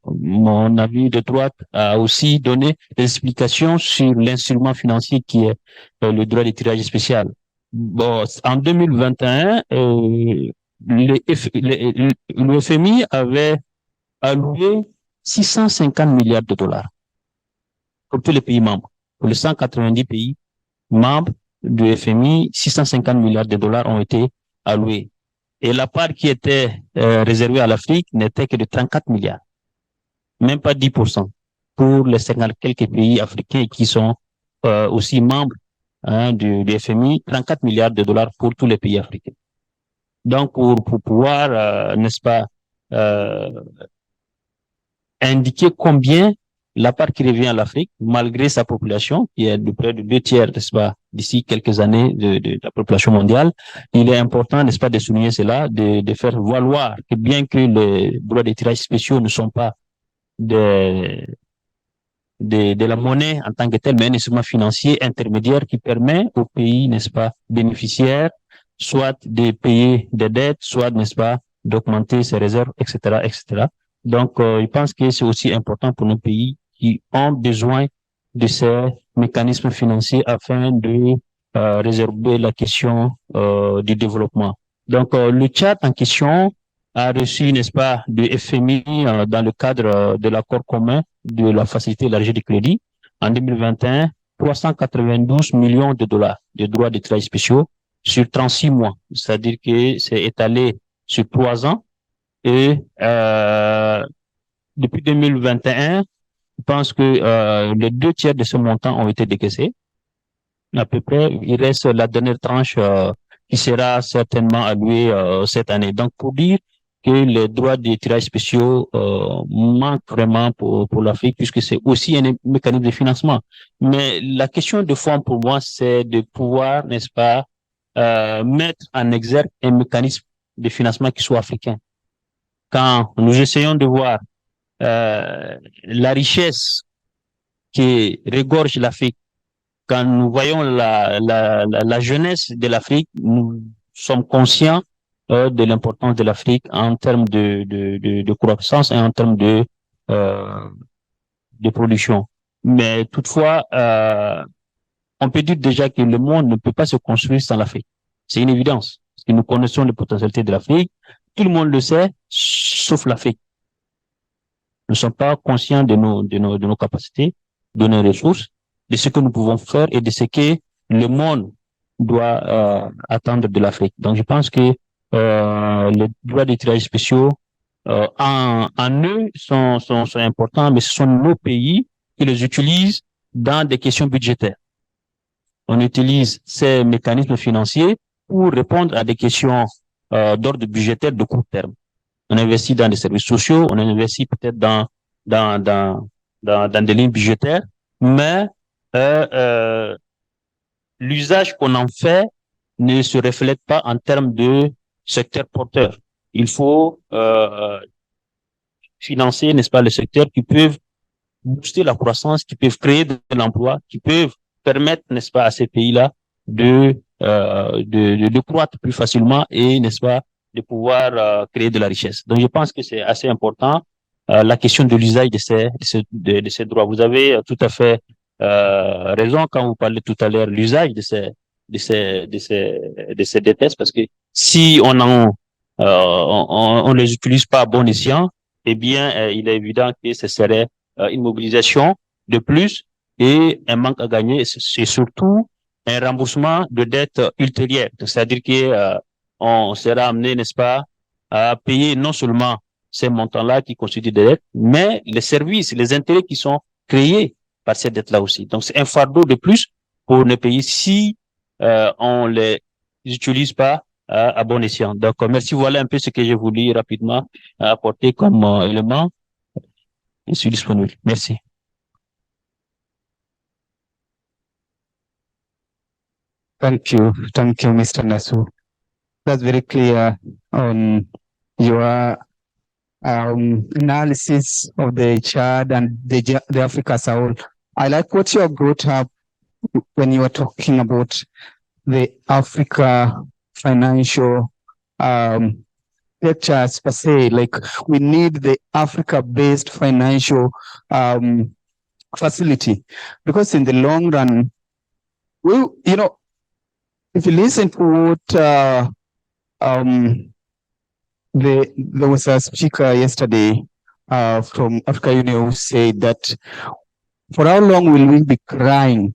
mon avis de droite a aussi donné des explications sur l'instrument financier qui est le droit de tirage spécial. Bon, en 2021, le FMI avait alloué 650 milliards de dollars pour tous les pays membres. Pour les 190 pays membres du FMI, 650 milliards de dollars ont été alloués. Et la part qui était réservée à l'Afrique n'était que de 34 milliards. Même pas 10% pour les 50 quelques pays africains qui sont aussi membres du FMI, 34 milliards de dollars pour tous les pays africains. Donc, pour pouvoir, n'est-ce pas, indiquer combien la part qui revient à l'Afrique, malgré sa population, qui est de près de 2 tiers, n'est-ce pas, d'ici quelques années de la population mondiale, il est important, n'est-ce pas, de souligner cela, de faire valoir que bien que les droits de tirage spéciaux ne sont pas de la monnaie en tant que telle, mais un instrument financier intermédiaire qui permet aux pays, n'est-ce pas, bénéficiaires, soit de payer des dettes, soit, n'est-ce pas, d'augmenter ses réserves, etc., etc. Donc, je pense que c'est aussi important pour nos pays qui ont besoin de ces mécanismes financiers afin de résorber la question du développement. Donc, le Tchad en question a reçu, n'est-ce pas, du FMI dans le cadre de l'accord commun de la facilité élargie de crédit en 2021, 392 millions de dollars de droits de tirage spéciaux sur 36 mois. C'est-à-dire que c'est étalé sur 3 ans et depuis 2021, je pense que les 2 tiers de ce montant ont été décaissés. À peu près, il reste la dernière tranche qui sera certainement allouée cette année. Donc, pour dire que les droits de tirage spéciaux manquent vraiment pour l'Afrique, puisque c'est aussi un mécanisme de financement. Mais la question de fond pour moi, c'est de pouvoir, n'est-ce pas, mettre en exergue un mécanisme de financement qui soit africain. Quand nous essayons de voir la richesse qui regorge l'Afrique, quand nous voyons la jeunesse de l'Afrique, nous sommes conscients de l'importance de l'Afrique en termes de croissance et en termes de production. Mais toutefois, on peut dire déjà que le monde ne peut pas se construire sans l'Afrique. C'est une évidence. Parce que nous connaissons les potentialités de l'Afrique. Tout le monde le sait, sauf l'Afrique. Nous ne sommes pas conscients de nos capacités, de nos ressources, de ce que nous pouvons faire et de ce que le monde doit attendre de l'Afrique. Donc, je pense que les droits de tirage spéciaux en eux sont importants, mais ce sont nos pays qui les utilisent dans des questions budgétaires. On utilise ces mécanismes financiers pour répondre à des questions d'ordre budgétaire de court terme. On investit dans des services sociaux, on investit peut-être dans des lignes budgétaires, mais l'usage qu'on en fait ne se reflète pas en termes de secteur porteur. Il faut financer, n'est-ce pas, les secteurs qui peuvent booster la croissance, qui peuvent créer de l'emploi, qui peuvent permettre, n'est-ce pas, à ces pays-là de croître plus facilement et, n'est-ce pas, de pouvoir créer de la richesse. Donc, je pense que c'est assez important la question de l'usage de ces droits. Vous avez tout à fait raison quand vous parlez tout à l'heure l'usage de ces DTS, parce que si on les utilise pas à bon escient, eh bien, il est évident que ce serait une mobilisation de plus et un manque à gagner. C'est surtout un remboursement de dettes ultérieures. C'est-à-dire que on sera amené, n'est-ce pas, à payer non seulement ces montants-là qui constituent des dettes, mais les services, les intérêts qui sont créés par ces dettes-là aussi. Donc, c'est un fardeau de plus pour nos pays si on les utilise pas à bon escient. Donc, merci. Voilà un peu ce que j'ai voulu rapidement apporter comme élément. Je suis disponible. Merci. Thank you, Mr. Nasu. That's very clear on your analysis of the Chad and the Africa as a whole. I like what you have brought up when you were talking about the Africa financial pictures per se. Like, we need the Africa-based financial facility, because in the long run, if you listen to what there was a speaker yesterday from Africa Union who said that for how long will we be crying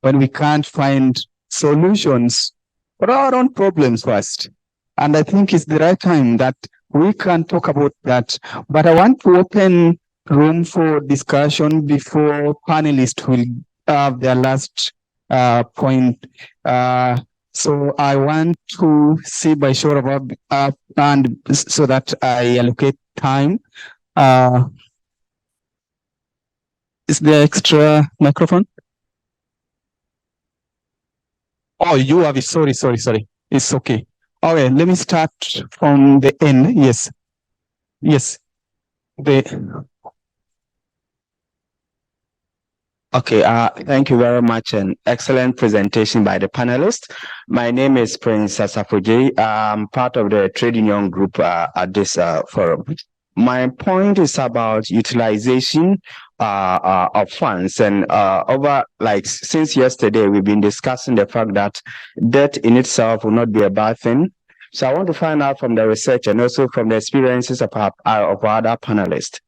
when we can't find solutions for our own problems first? And I think it's the right time that we can talk about that. But I want to open room for discussion before panelists will have their last point. So I want to see by show of and so that I allocate time. Is there extra microphone? Oh, you have it. Sorry. It's okay. Okay, let me start from the end. Yes. Okay, thank you very much. An excellent presentation by the panelists. My name is Prince Asafoje. I'm part of the trade union group at this forum. My point is about utilization of funds, and since yesterday, we've been discussing the fact that debt in itself will not be a bad thing. So I want to find out from the research and also from the experiences of our other panelists,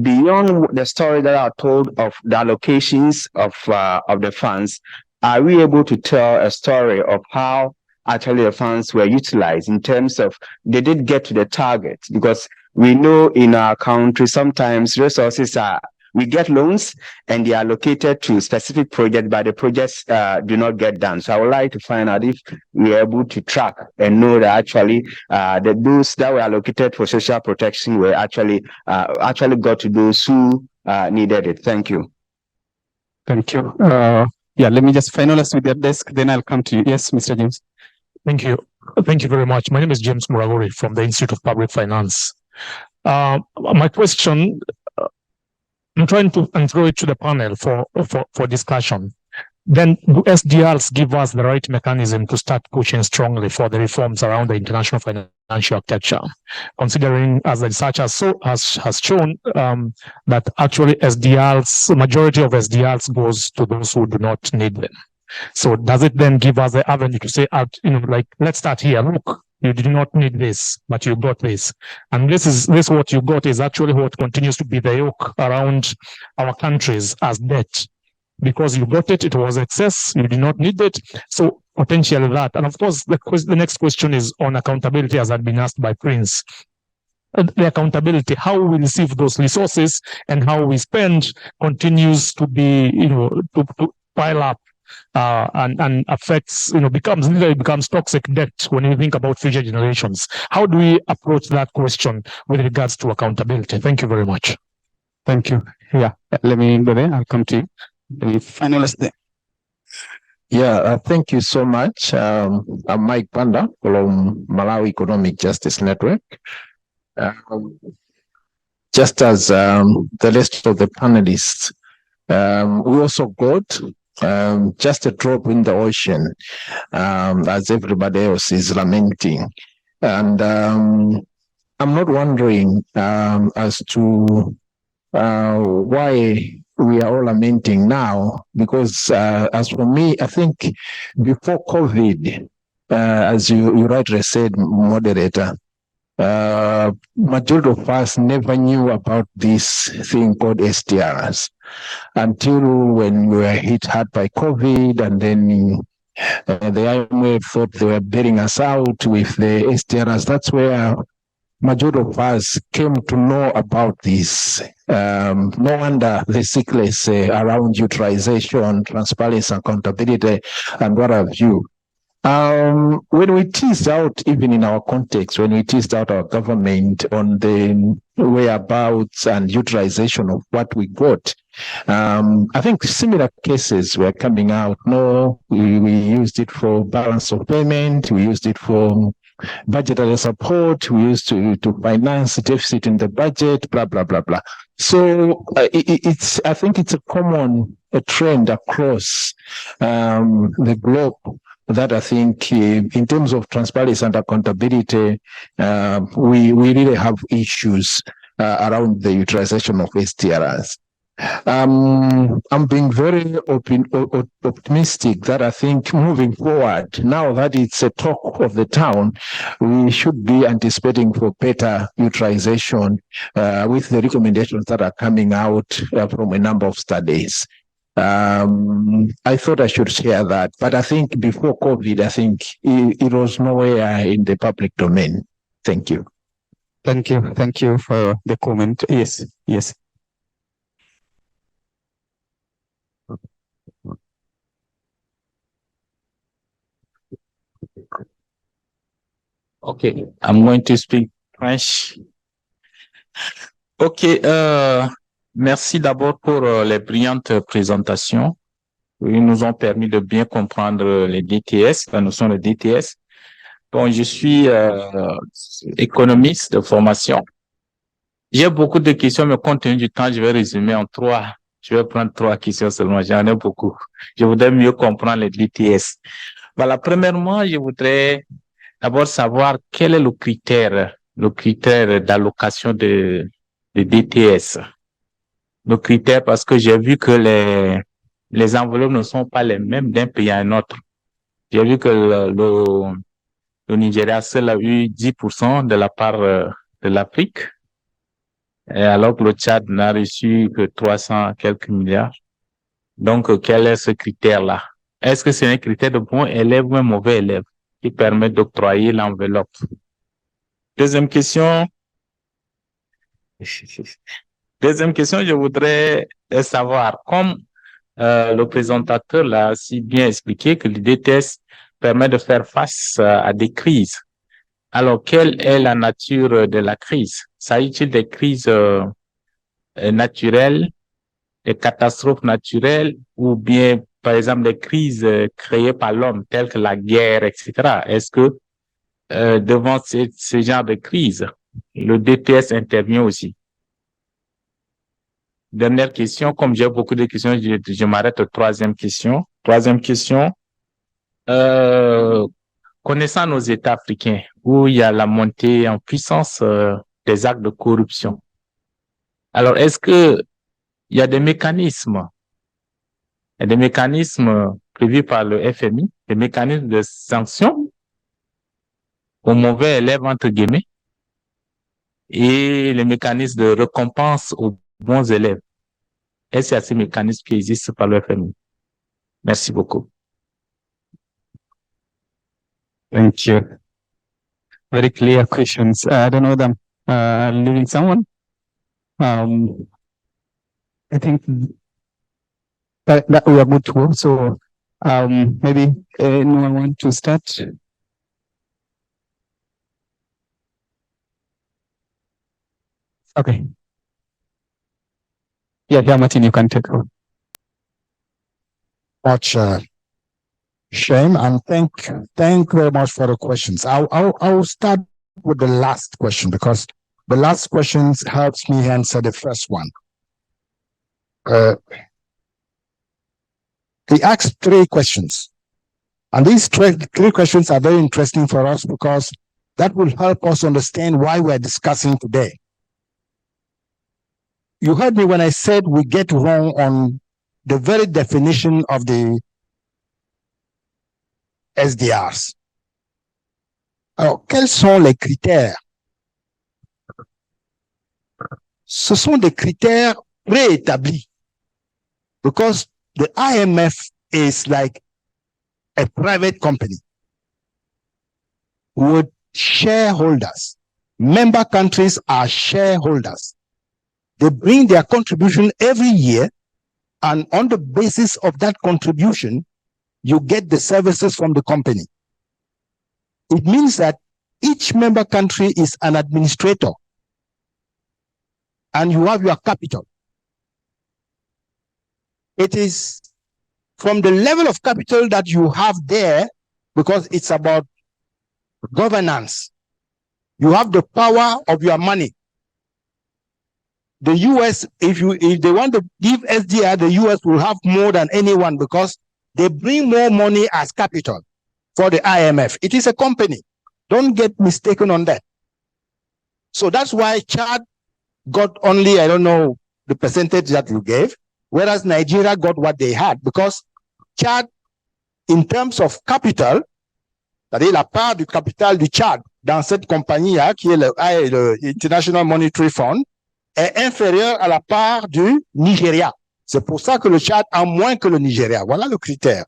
beyond the story that are told of the allocations of the funds, are we able to tell a story of how actually the funds were utilized in terms of they did get to the target? Because we know in our country sometimes resources we get loans and they are allocated to specific projects, but the projects do not get done. So I would like to find out if we are able to track and know that actually those that were allocated for social protection were actually got to those who needed it. Thank you. Thank you. Yeah, let me just finalize with that desk, then I'll come to you. Yes, Mr. James. Thank you. Thank you very much. My name is James Muragori from the Institute of Public Finance. My question, I'm trying to throw it to the panel for discussion. Then do SDRs give us the right mechanism to start pushing strongly for the reforms around the international financial architecture, considering, as the research has shown, that actually majority of SDRs goes to those who do not need them. So does it then give us the avenue to say, let's start here. Look, you did not need this, but you got this. And this what you got is actually what continues to be the yoke around our countries as debt. Because you got it, it was excess, you did not need it. So potentially that. And of course, the next question is on accountability, as had been asked by Prince. The accountability, how we receive those resources and how we spend continues to be, to pile up. And affects, becomes toxic debt when you think about future generations. How do we approach that question with regards to accountability? Thank you very much. Thank you. Yeah, let me go there. I'll come to you. Let me finalize there. Yeah, thank you so much. I'm Mike Panda from Malawi Economic Justice Network. Just as the rest of the panelists, we also got just a drop in the ocean, as everybody else is lamenting. And I'm not wondering as to why we are all lamenting now, because as for me, I think before COVID, as you rightly said, moderator, majority of us never knew about this thing called SDRs until when we were hit hard by COVID, and then the IMF thought they were bailing us out with the SDRs. That's where majority of us came to know about this. No wonder the sickness around utilization, transparency, accountability, and what have you. When we teased out, even in our context, when we teased out our government on the whereabouts and utilization of what we got, I think similar cases were coming out. No, we used it for balance of payment, we used it for budgetary support, we used to finance deficit in the budget, blah, blah, blah, blah. So I think it's a common trend across the globe that I think in terms of transparency and accountability, we really have issues around the utilization of SDRs. I'm being very optimistic that I think moving forward, now that it's a talk of the town, we should be anticipating for better utilization with the recommendations that are coming out from a number of studies. I thought I should share that, but I think before COVID, I think it was nowhere in the public domain. Thank you. Thank you. Thank you for the comment. Yes. Okay, I'm going to speak French. Ok, merci d'abord pour les brillantes présentations. Ils nous ont permis de bien comprendre les DTS, la notion de DTS. Bon, je suis économiste de formation. J'ai beaucoup de questions, mais compte tenu du temps, je vais résumer en 3. Je vais prendre 3 questions seulement. J'en ai beaucoup. Je voudrais mieux comprendre les DTS. Voilà, premièrement, je voudrais d'abord savoir quel est le critère d'allocation de DTS. Le critère, parce que j'ai vu que les enveloppes ne sont pas les mêmes d'un pays à un autre. J'ai vu que le Nigeria seul a eu 10% de la part de l'Afrique, et alors que le Tchad n'a reçu que 300 quelques milliards. Donc, quel est ce critère-là? Est-ce que c'est un critère de bon élève ou un mauvais élève qui permet d'octroyer l'enveloppe? Deuxième question. Deuxième question, je voudrais savoir, comme le présentateur l'a si bien expliqué, que le DTS permet de faire face à des crises. Alors, quelle est la nature de la crise? S'agit-il des crises naturelles, des catastrophes naturelles, ou bien, par exemple, des crises créées par l'homme, telles que la guerre, etc. Est-ce que devant ce genre de crise, le DTS intervient aussi? Dernière question, comme j'ai beaucoup de questions, je m'arrête à troisième question. Troisième question, connaissant nos États africains, où il y a la montée en puissance des actes de corruption. Alors, est-ce que il y a des mécanismes prévus par le FMI, des mécanismes de sanctions aux mauvais élèves, entre guillemets, et les mécanismes de récompense aux bons élèves? Est-ce qu'il y a ces mécanismes qui existent par le FMI? Merci beaucoup. Thank you. Very clear questions. I don't know them. Leaving someone. I think that we are good to go. So maybe anyone want to start? Okay. Yeah, Martin, you can take over. Much shame, and thank very much for the questions. I'll start with the last question, because the last question helps me answer the first one. He asked 3 questions, and these 3 questions are very interesting for us, because that will help us understand why we're discussing today. You heard me when I said we get wrong on the very definition of the SDRs. Alors, quels sont les critères? Ce sont des critères préétablis, because the IMF is like a private company with shareholders. Member countries are shareholders. They bring their contribution every year, and on the basis of that contribution, you get the services from the company. It means that each member country is an administrator, and you have your capital. It is from the level of capital that you have there, because it's about governance. You have the power of your money. The US, if they want to give SDR, the US will have more than anyone, because they bring more money as capital for the IMF. It is a company. Don't get mistaken on that. So that's why Chad got only, I don't know the percentage that you gave, whereas Nigeria got what they had, because Chad, in terms of capital, c'est-à-dire la part du capital du Tchad dans cette compagnie-là, qui est le International Monetary Fund, est inférieure à la part du Nigeria. C'est pour ça que le Tchad a moins que le Nigeria. Voilà le critère.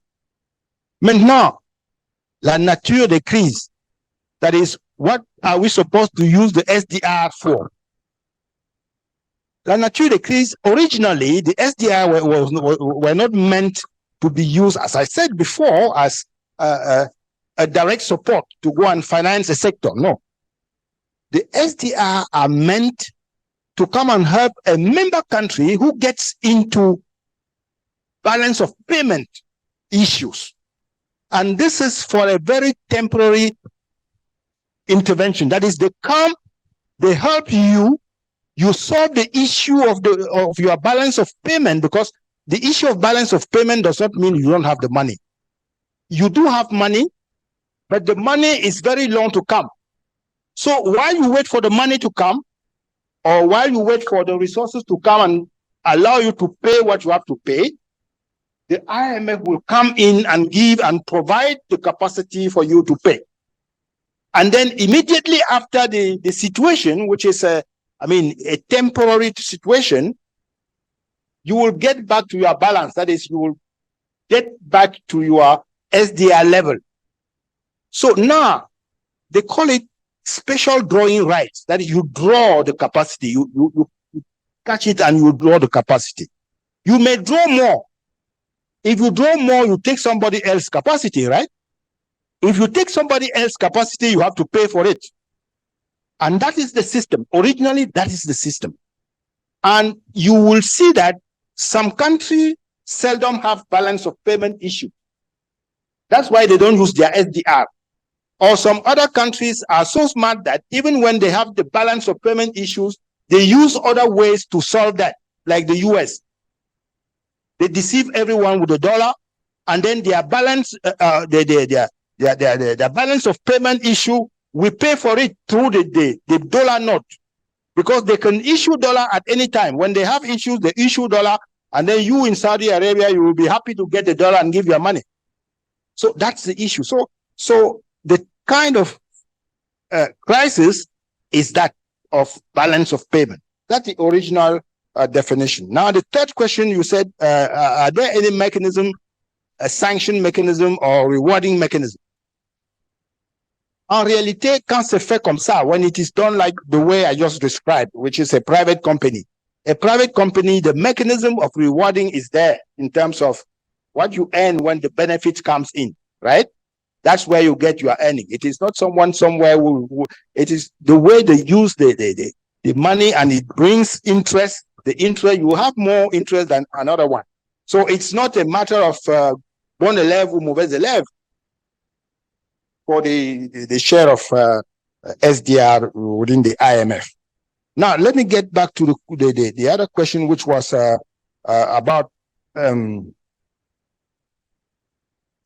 Maintenant, la nature des crises. That is, what are we supposed to use the SDR for? La nature des crises, originally, the SDR were not meant to be used, as I said before, as a a direct support to go and finance a sector. No. The SDR are meant to come and help a member country who gets into balance of payment issues. And this is for a very temporary intervention. That is, they come, they help you, you solve the issue of your balance of payment, because the issue of balance of payment does not mean you don't have the money. You do have money, but the money is very long to come. So while you wait for the money to come, or while you wait for the resources to come and allow you to pay what you have to pay, the IMF will come in and give and provide the capacity for you to pay. And then immediately after the situation, which is a temporary situation, you will get back to your balance. That is, you will get back to your SDR level. So now they call it special drawing rights. That is, you draw the capacity, you catch it and you draw the capacity. You may draw more. If you draw more, you take somebody else's capacity, right? If you take somebody else's capacity, you have to pay for it. And that is the system. Originally, that is the system. And you will see that some countries seldom have balance of payment issue. That's why they don't use their SDR. Or some other countries are so smart that even when they have the balance of payment issues, they use other ways to solve that, like the US. They deceive everyone with the dollar, and then their balance, their balance of payment issue, we pay for it through the dollar note, because they can issue dollar at any time. When they have issues, they issue dollar, and then you in Saudi Arabia, you will be happy to get the dollar and give your money. So that's the issue. So the kind of crisis is that of balance of payment. That's the original definition. Now, the third question, you said, are there any mechanism, a sanction mechanism or rewarding mechanism? En réalité, quand c'est fait comme ça, when it is done like the way I just described, which is a private company, the mechanism of rewarding is there in terms of what you earn when the benefit comes in, right? That's where you get your earning. It is not someone somewhere who it is the way they use the money, and it brings interest. The interest, you have more interest than another one. So it's not a matter of bon élève ou mauvais élève for the share of SDR within the IMF. Now, let me get back to the other question, which was about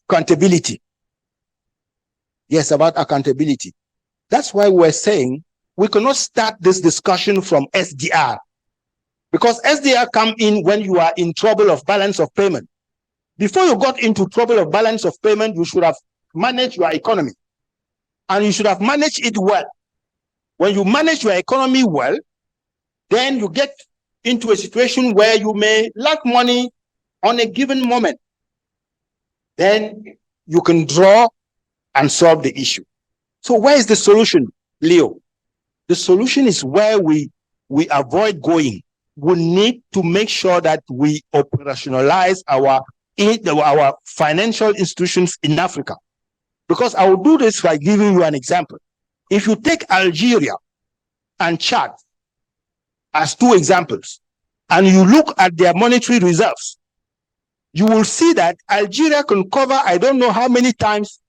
accountability. Yes, about accountability. That's why we're saying we cannot start this discussion from SDR, because SDR come in when you are in trouble of balance of payment. Before you got into trouble of balance of payment, you should have managed your economy, and you should have managed it well. When you manage your economy well, then you get into a situation where you may lack money on a given moment. Then you can draw and solve the issue. So where is the solution, Leo? The solution is where we avoid going. We need to make sure that we operationalize our financial institutions in Africa. Because I will do this by giving you an example. If you take Algeria and Chad as two examples, and you look at their monetary reserves, you will see that Algeria can cover, I don't know how many times,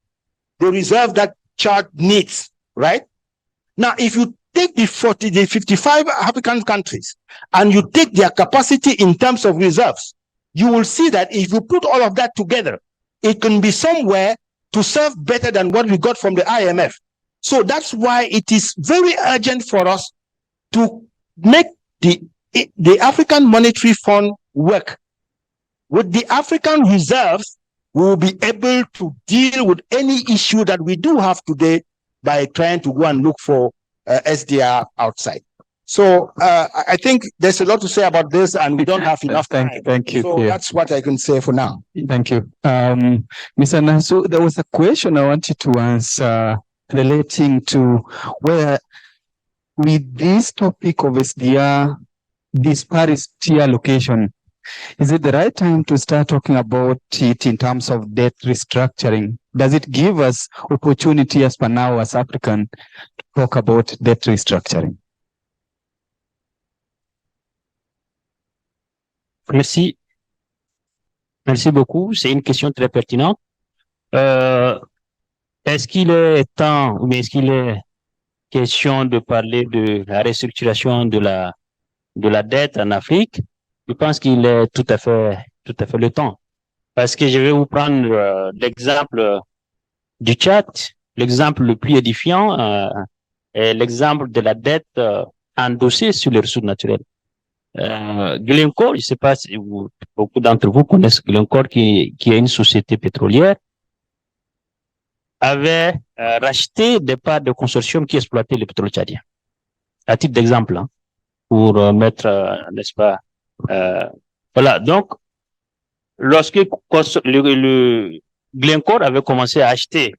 the reserve that Chad needs, right? Now, if you take the 55 African countries and you take their capacity in terms of reserves, you will see that if you put all of that together, it can be somewhere to serve better than what we got from the IMF. So that's why it is very urgent for us to make the African Monetary Fund work. With the African reserves, we will be able to deal with any issue that we do have today by trying to go and look for SDR outside. So I think there's a lot to say about this, and we don't have enough time. Thank you. So that's what I can say for now. Thank you. Mr. Nasu, there was a question I wanted to answer relating to where, with this topic of SDR disparity allocation, is it the right time to start talking about it in terms of debt restructuring? does it give us opportunity as per now as African to talk about debt restructuring? Merci. Merci beaucoup. C'est une question très pertinente. Est-ce qu'il est temps, ou bien est-ce qu'il est question de parler de la restructuration de la dette en Afrique? Je pense qu'il est tout à fait le temps. Parce que je vais vous prendre l'exemple du Tchad, l'exemple le plus édifiant est l'exemple de la dette endossée sur les ressources naturelles. Glencore, je ne sais pas si beaucoup d'entre vous connaissent Glencore, qui est une société pétrolière, avait racheté des parts de consortium qui exploitaient le pétrole tchadien. À titre d'exemple, hein, pour mettre, n'est-ce pas, voilà. Donc, lorsque le Glencore avait commencé à acheter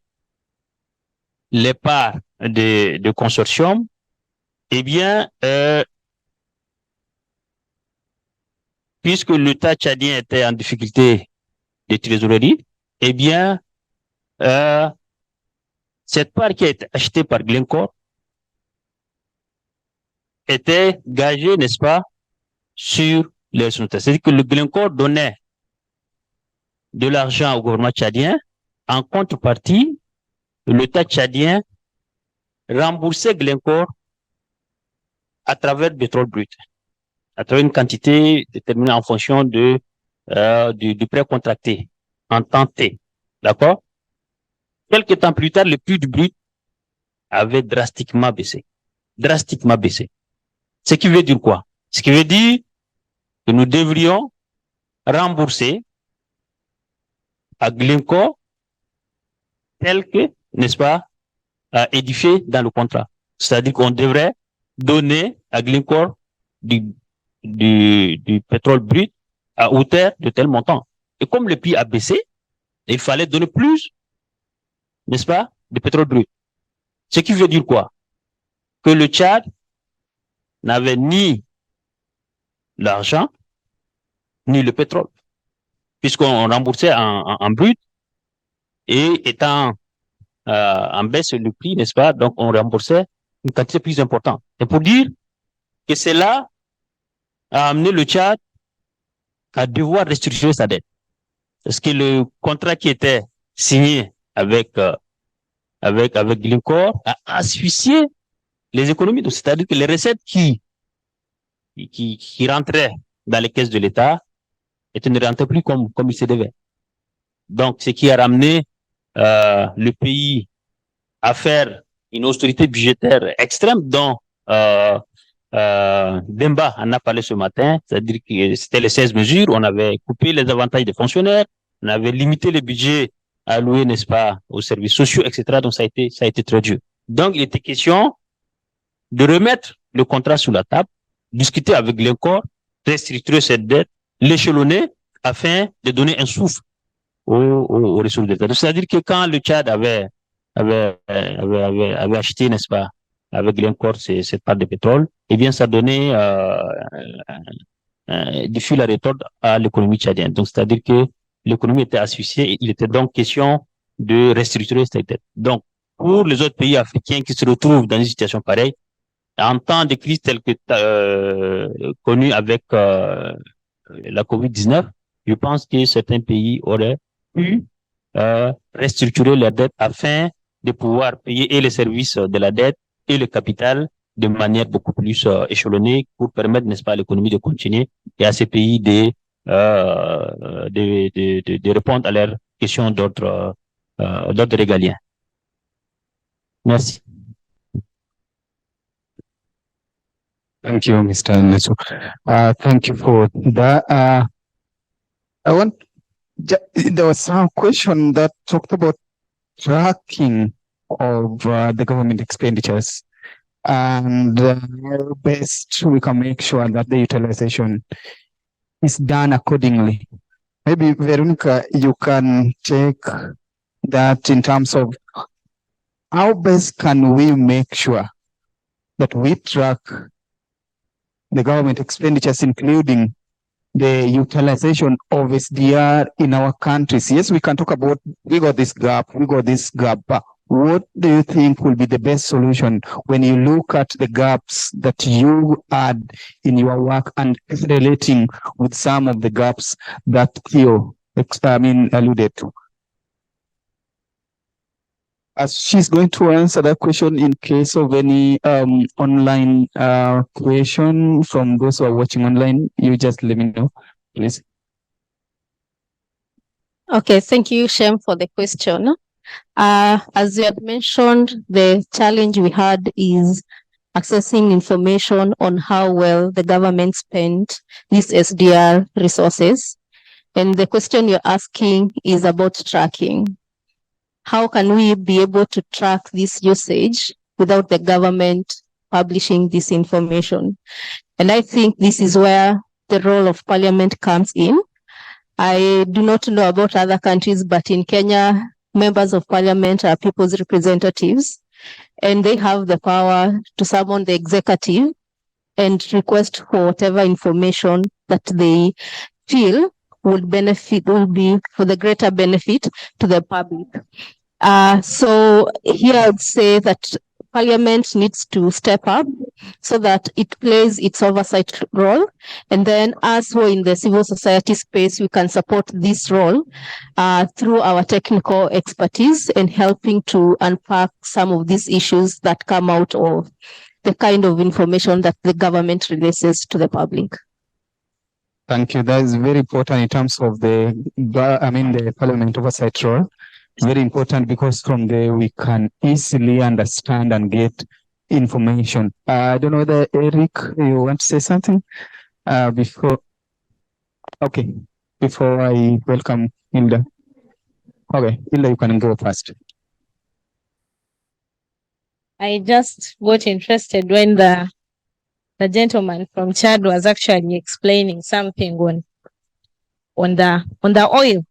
les parts de consortium, eh bien, puisque l'État tchadien était en difficulté de trésorerie, eh bien, cette part qui a été achetée par Glencore était gagée, n'est-ce pas, sur les ressources. C'est-à-dire que le Glencore donnait de l'argent au gouvernement tchadien. En contrepartie, l'État tchadien remboursait Glencore à travers le pétrole brut, à travers une quantité déterminée en fonction du prêt contracté en temps T. D'accord? Quelques temps plus tard, le prix du brut avait drastiquement baissé. Drastiquement baissé. Ce qui veut dire quoi? Ce qui veut dire que nous devrions rembourser à Glencore tel que, n'est-ce pas, édifié dans le contrat. C'est-à-dire qu'on devrait donner à Glencore du pétrole brut à hauteur de tel montant. Et comme le prix a baissé, il fallait donner plus, n'est-ce pas, de pétrole brut. Ce qui veut dire quoi? Que le Tchad n'avait ni l'argent, ni le pétrole, puisqu'on remboursait en brut et étant en baisse le prix, n'est-ce pas? Donc, on remboursait une quantité plus importante. Et pour dire que cela a amené le Tchad à devoir restructurer sa dette. Parce que le contrat qui était signé avec Glencore a asphyxié les économies. Donc, c'est-à-dire que les recettes qui rentraient dans les caisses de l'État ne rentraient plus comme il se devait. Donc, ce qui a ramené le pays à faire une austérité budgétaire extrême dont Demba en a parlé ce matin, c'est-à-dire que c'était les 16 mesures, on avait coupé les avantages des fonctionnaires, on avait limité les budgets alloués, n'est-ce pas, aux services sociaux, etc. Donc ça a été très dur. Donc il était question de remettre le contrat sur la table, discuter avec l'Incor, restructurer cette dette, l'échelonner afin de donner un souffle aux ressources d'État. C'est-à-dire que quand le Tchad avait acheté, n'est-ce pas, avec l'Incor cette part de pétrole, eh bien, ça donnait du fil à retordre à l'économie tchadienne. Donc, c'est-à-dire que l'économie était asphyxiée et il était donc question de restructurer cette dette. Donc, pour les autres pays africains qui se retrouvent dans une situation pareille, en temps de crise telle que connue avec la COVID-19, je pense que certains pays auraient pu restructurer leur dette afin de pouvoir payer et les services de la dette et le capital de manière beaucoup plus échelonnée pour permettre, n'est-ce pas, à l'économie de continuer et à ces pays de répondre à leurs questions d'ordre régalien. Merci. Thank you, Mr. Nesu. Thank you for that. There was some question that talked about tracking of the government expenditures and how best we can make sure that the utilization is done accordingly. Maybe Veronica, you can take that in terms of how best can we make sure that we track the government expenditures, including the utilization of SDR in our countries. Yes, we can talk about we got this gap, but what do you think will be the best solution when you look at the gaps that you had in your work and relating with some of the gaps that Theo alluded to? As she's going to answer that question, in case of any online question from those who are watching online, you just let me know, please. Okay, thank you, Shem, for the question. As you had mentioned, the challenge we had is accessing information on how well the government spent these SDR resources. And the question you're asking is about tracking. How can we be able to track this usage without the government publishing this information? And I think this is where the role of parliament comes in. I do not know about other countries, but in Kenya, members of parliament are people's representatives, and they have the power to summon the executive and request for whatever information that they feel will be for the greater benefit to the public. So here I would say that Parliament needs to step up so that it plays its oversight role. And then us who are in the civil society space, we can support this role through our technical expertise and helping to unpack some of these issues that come out of the kind of information that the government releases to the public. Thank you. That is very important in terms of the Parliament oversight role. Very important because from there we can easily understand and get information. I don't know whether Eric, you want to say something before? Okay, before I welcome Hilda. Okay, Hilda, you can go first. I just got interested when the gentleman from Chad was actually explaining something on the oil.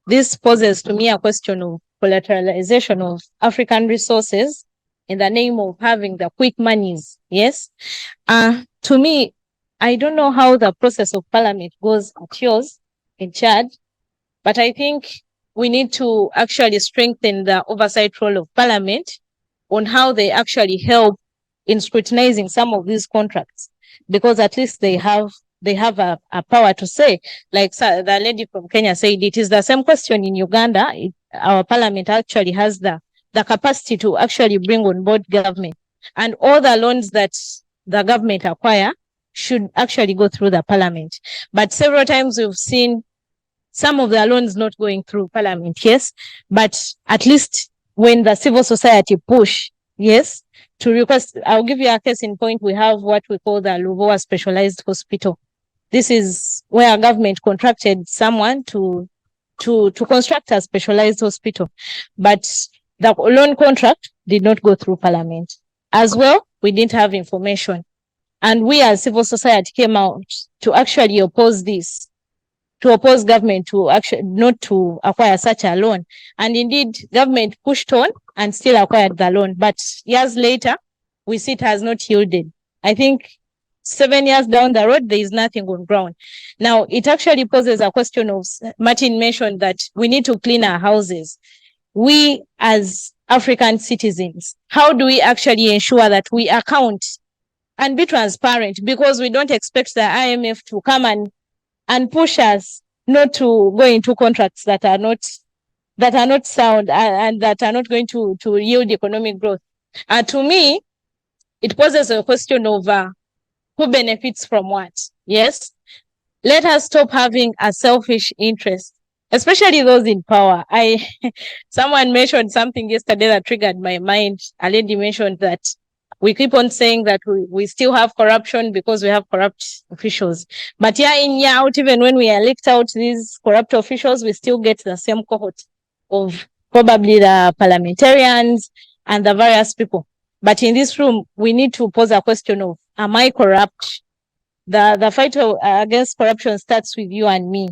This poses to me a question of collateralization of African resources in the name of having the quick monies. Yes. To me, I don't know how the process of parliament goes at yours in Chad, but I think we need to actually strengthen the oversight role of parliament on how they actually help in scrutinizing some of these contracts, because at least they have a power to say, like the lady from Kenya said, it is the same question in Uganda. Our parliament actually has the capacity to actually bring on board government, and all the loans that the government acquire should actually go through the parliament. But several times we've seen some of the loans not going through parliament, yes, but at least when the civil society push, yes, to request, I'll give you a case in point. We have what we call the Luvoa Specialized Hospital. This is where government contracted someone to construct a specialized hospital, but the loan contract did not go through parliament. As well, we didn't have information, and we as civil society came out to actually oppose this, to oppose government to actually not to acquire such a loan. And indeed, government pushed on and still acquired the loan. But years later, we see it has not yielded. I think 7 years down the road, there is nothing on ground. Now, it actually poses a question of, Martin mentioned that we need to clean our houses. We as African citizens, how do we actually ensure that we account and be transparent? Because we don't expect the IMF to come and push us not to go into contracts that are not sound and that are not going to yield economic growth. To me, it poses a question of who benefits from what. Yes, let us stop having a selfish interest, especially those in power. Someone mentioned something yesterday that triggered my mind. A lady mentioned that we keep on saying that we still have corruption because we have corrupt officials. But year in, year out, even when we elect out these corrupt officials, we still get the same cohort of probably the parliamentarians and the various people. But in this room, we need to pose a question of, am I corrupt? The fight against corruption starts with you and me.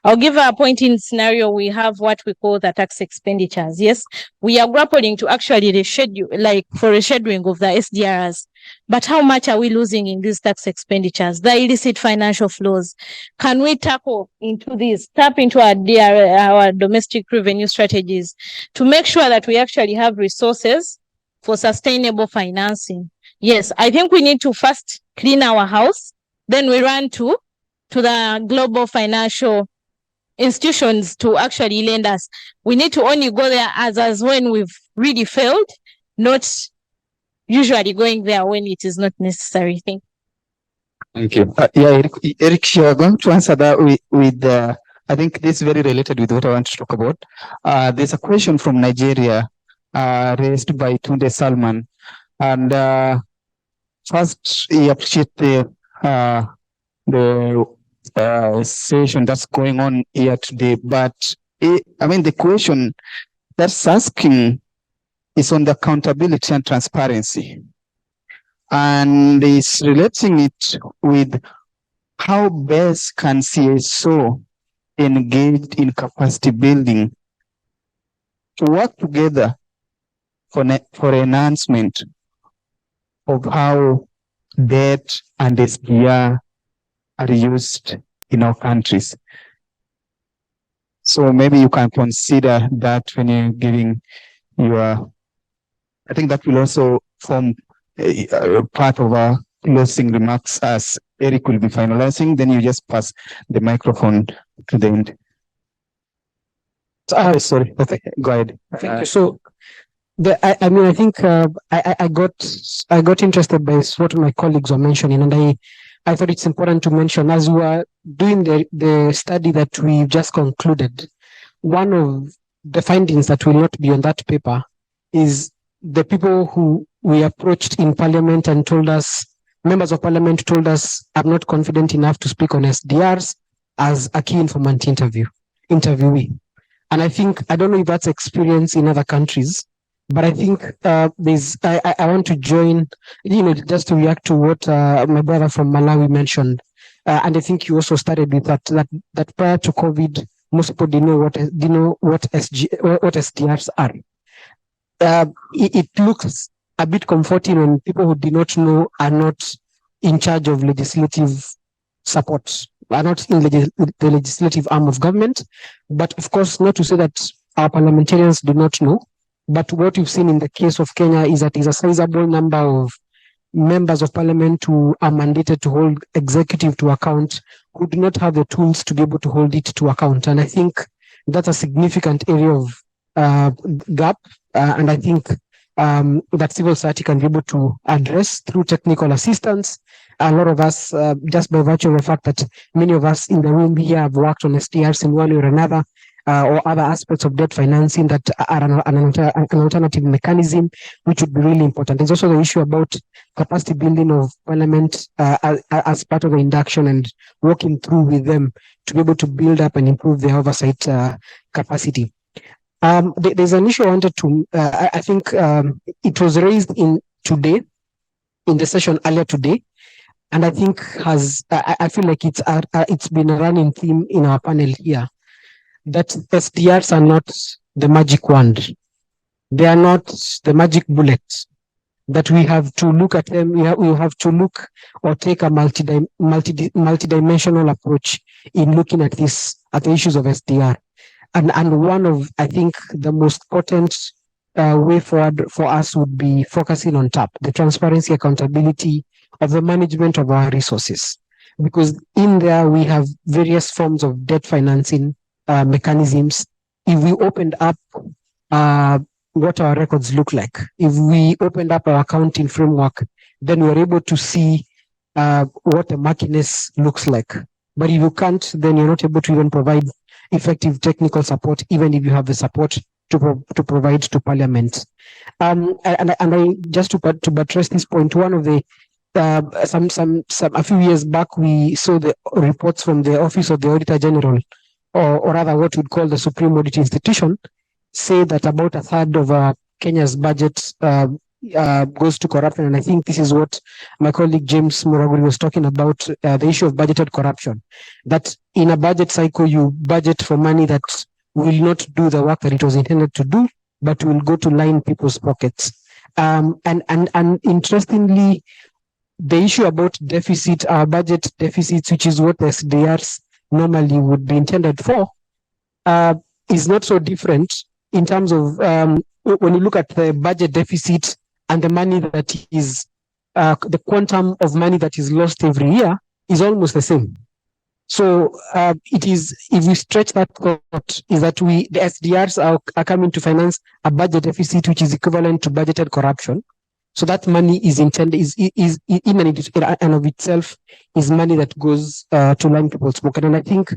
I'll give a pointing scenario. We have what we call the tax expenditures. Yes, we are grappling to actually reschedule, like for rescheduling of the SDRs. But how much are we losing in these tax expenditures? The illicit financial flows. Can we tackle into this, tap into our domestic revenue strategies to make sure that we actually have resources for sustainable financing? Yes, I think we need to first clean our house, then we run to the global financial institutions to actually lend us. We need to only go there as when we've really failed, not usually going there when it is not necessary. Thank you. Yeah, Eric, you are going to answer that with I think this is very related with what I want to talk about. There's a question from Nigeria raised by Tunde Salman. And first, he appreciate the session that's going on here today. But the question that's asking is on the accountability and transparency. And it's relating it with how best can CSO engage in capacity building to work together for enhancement of how debt and SDR are used in our countries. So maybe you can consider that when you're giving your, I think that will also form part of our closing remarks as Eric will be finalizing. Then you just pass the microphone to the end. Sorry, okay, go ahead. Thank you. So, I think I got interested by what my colleagues were mentioning, and I thought it's important to mention as we are doing the study that we just concluded. One of the findings that will not be on that paper is the people who we approached in Parliament and told us, members of Parliament told us, I'm not confident enough to speak on SDRs as a key informant interviewee. And I think, I don't know if that's experience in other countries, but I think I want to join, just to react to what my brother from Malawi mentioned. And I think you also started with that prior to COVID, most people didn't know what SDRs are. It looks a bit comforting when people who do not know are not in charge of legislative support, are not in the legislative arm of government. But of course, not to say that our parliamentarians do not know. But what we've seen in the case of Kenya is that there's a sizable number of members of parliament who are mandated to hold executive to account, who do not have the tools to be able to hold it to account. And I think that's a significant area of gap. And I think that civil society can be able to address through technical assistance. A lot of us, just by virtue of the fact that many of us in the room here have worked on SDRs in one way or another, or other aspects of debt financing that are an alternative mechanism, which would be really important. There's also the issue about capacity building of parliament as part of the induction and working through with them to be able to build up and improve their oversight capacity. There's an issue I wanted to, I think it was raised in the session earlier today, and I think I feel like it's been a running theme in our panel here, that SDRs are not the magic wand. They are not the magic bullet that we have to look at them. We have to look or take a multidimensional approach in looking at the issues of SDR. And one of, I think, the most potent way forward for us would be focusing on the transparency, accountability of the management of our resources. Because in there, we have various forms of debt financing mechanisms. If we opened up what our records look like, if we opened up our accounting framework, then we're able to see what the murkiness looks like. But if you can't, then you're not able to even provide effective technical support, even if you have the support to provide to Parliament. And I just to buttress this point, one of the a few years back, we saw the reports from the Office of the Auditor General, or rather what we'd call the Supreme Audit Institution, say that about a third of Kenya's budget goes to corruption. And I think this is what my colleague James Muraguri was talking about, the issue of budgeted corruption. That in a budget cycle, you budget for money that will not do the work that it was intended to do, but will go to line people's pockets. And interestingly, the issue about deficit, our budget deficits, which is what SDRs normally would be intended for, is not so different in terms of when you look at the budget deficit and the money that is the quantum of money that is lost every year is almost the same. So it is, if we stretch that thought, is that the SDRs are coming to finance a budget deficit which is equivalent to budgeted corruption. So that money is intended, is in and of itself is money that goes to line people's pocket. And I think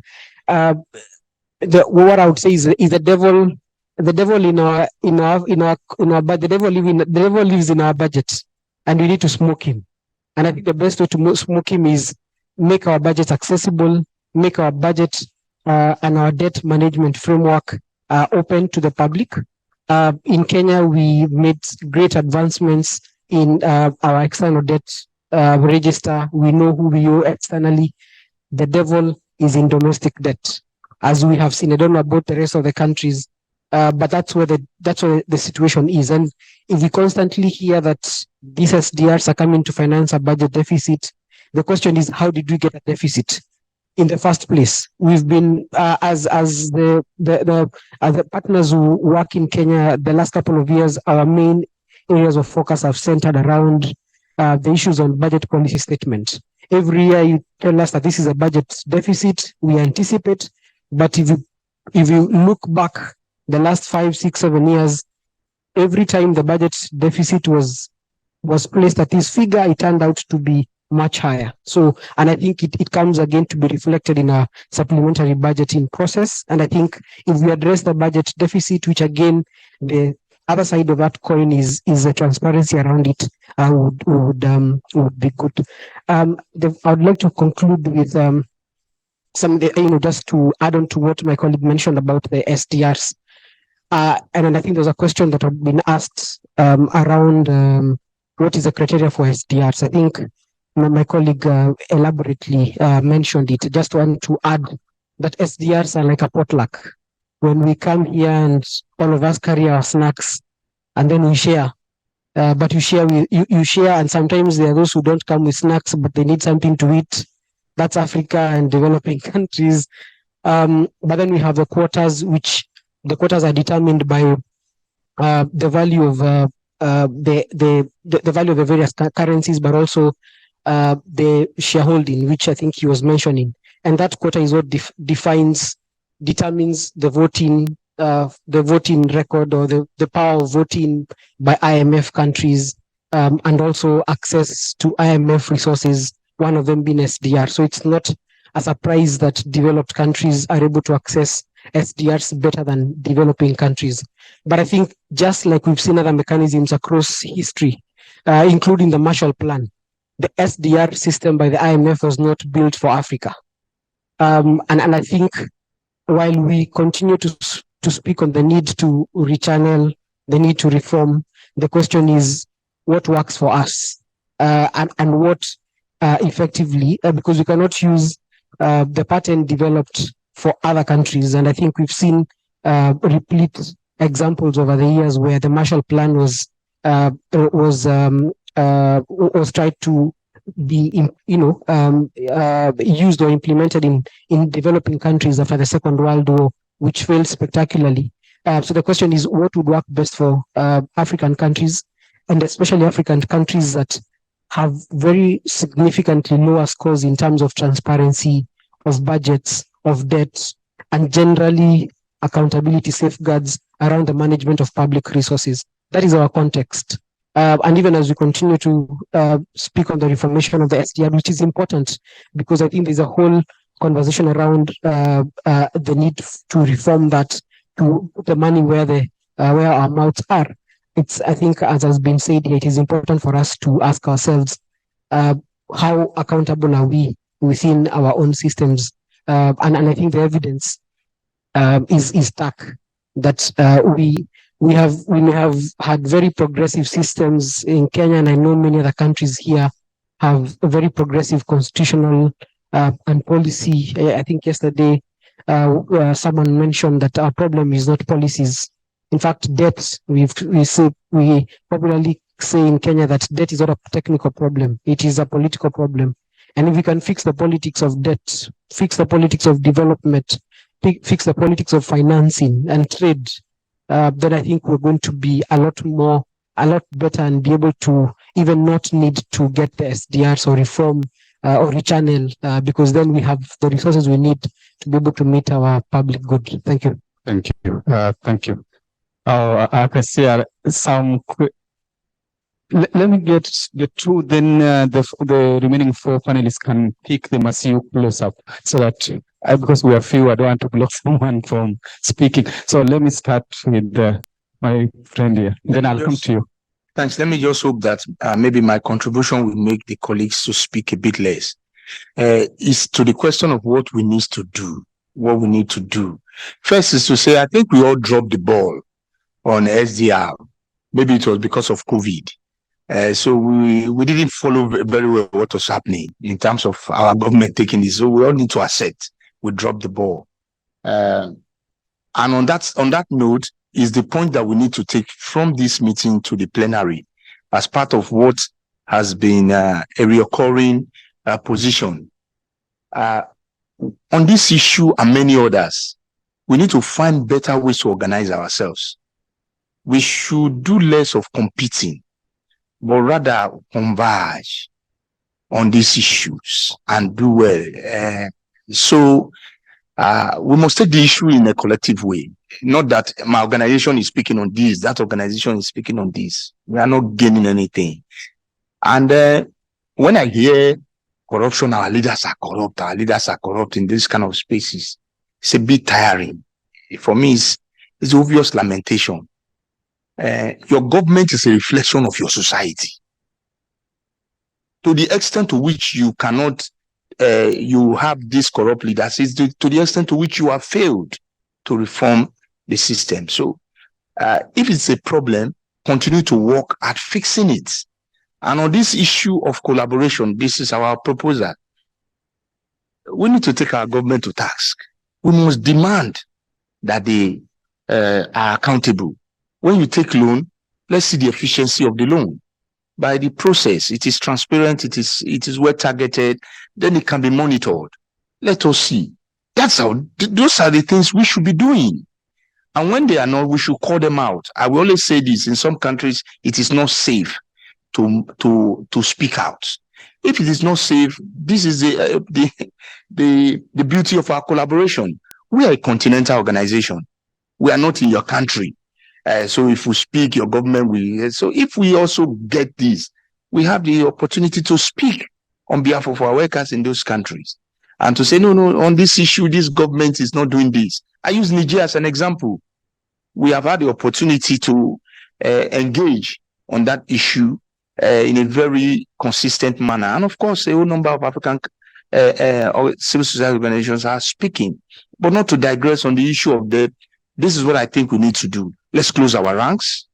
what I would say is the devil in our budget. The devil lives in our budget, and we need to smoke him. And I think the best way to smoke him is make our budget accessible, make our budget and our debt management framework open to the public. In Kenya, we made great advancements in our external debt register. We know who we owe externally. The devil is in domestic debt, as we have seen. I don't know about the rest of the countries, but that's where the situation is. And if we constantly hear that these SDRs are coming to finance a budget deficit, the question is, how did we get a deficit in the first place? We've been as the partners who work in Kenya, the last couple of years, our main areas of focus have centered around the issues on budget policy statement. Every year you tell us that this is a budget deficit, we anticipate, but if you look back the last 5, 6, 7 years, every time the budget deficit was placed at this figure, it turned out to be much higher. So, and I think it comes again to be reflected in a supplementary budgeting process. And I think if we address the budget deficit, which again, the other side of that coin is the transparency around it, would be good. I would like to conclude with just to add on to what my colleague mentioned about the SDRs. And then I think there's a question that have been asked around what is the criteria for SDRs. I think my colleague elaborately mentioned it. Just want to add that SDRs are like a potluck. When we come here and all of us carry our snacks and then we share. But you share, and sometimes there are those who don't come with snacks, but they need something to eat. That's Africa and developing countries. But then we have the quotas, which the quotas are determined by the value of the value of the various currencies, but also the shareholding, which I think he was mentioning. And that quota is what determines the voting record, or the power of voting by IMF countries, and also access to IMF resources, one of them being SDR. So it's not a surprise that developed countries are able to access SDRs better than developing countries. But I think just like we've seen other mechanisms across history, including the Marshall Plan, the SDR system by the IMF was not built for Africa. And I think while we continue to speak on the need to rechannel, the need to reform, the question is what works for us, and what effectively, because we cannot use the pattern developed for other countries. And I think we've seen repeat examples over the years where the Marshall Plan was tried to be used or implemented in developing countries after the Second World War, which failed spectacularly. So the question is, what would work best for African countries, and especially African countries that have very significantly lower scores in terms of transparency, of budgets, of debt, and generally accountability safeguards around the management of public resources. That is our context. And even as we continue to speak on the reformation of the SDR, which is important, because I think there's a whole conversation around the need to reform that, to put the money where our mouths are. I think, as has been said here, it is important for us to ask ourselves, how accountable are we within our own systems? And I think the evidence is stark that we may have had very progressive systems in Kenya, and I know many other countries here have a very progressive constitutional and policy. I think yesterday someone mentioned that our problem is not policies. In fact, debt, we popularly say in Kenya that debt is not a technical problem, it is a political problem. And if we can fix the politics of debt, fix the politics of development, fix the politics of financing and trade, then I think we're going to be a lot better and be able to even not need to get the SDRs or reform or rechannel, because then we have the resources we need to be able to meet our public good. Thank you. Thank you. Thank you. I can see some. Let me get through. Then the remaining four panelists can pick them as you close up, so that because we are few, I don't want to block someone from speaking. So let me start with my friend here. Then I'll come to you. Thanks. Let me just hope that maybe my contribution will make the colleagues to speak a bit less. Is to the question of what we need to do. What we need to do. First is to say, I think we all dropped the ball on SDR. Maybe it was because of COVID. So we didn't follow very well what was happening in terms of our government taking this. So we all need to accept we dropped the ball. And on that note is the point that we need to take from this meeting to the plenary as part of what has been a recurring position. On this issue and many others, we need to find better ways to organize ourselves. We should do less of competing, but rather converge on these issues and do well. So we must take the issue in a collective way. Not that my organization is speaking on this, that organization is speaking on this. We are not gaining anything. And when I hear corruption, our leaders are corrupt in this kind of spaces, it's a bit tiring. For me, it's obvious lamentation. Your government is a reflection of your society. To the extent to which you cannot, you have these corrupt leaders, is to the extent to which you have failed to reform the system. So if it's a problem, continue to work at fixing it. And on this issue of collaboration, this is our proposal. We need to take our government to task. We must demand that they are accountable. When you take loan, let's see the efficiency of the loan. By the process, it is transparent, it is well targeted, then it can be monitored. Let us see. Those are the things we should be doing. And when they are not, we should call them out. I will always say this: in some countries, it is not safe to speak out. If it is not safe, this is the beauty of our collaboration. We are a continental organization. We are not in your country. So if we speak, your government will. So if we also get this, we have the opportunity to speak on behalf of our workers in those countries and to say, no, on this issue, this government is not doing this. I use Niger as an example. We have had the opportunity to engage on that issue in a very consistent manner. And of course, a whole number of African civil society organizations are speaking, but not to digress on the issue of debt. This is what I think we need to do. Let's close our ranks.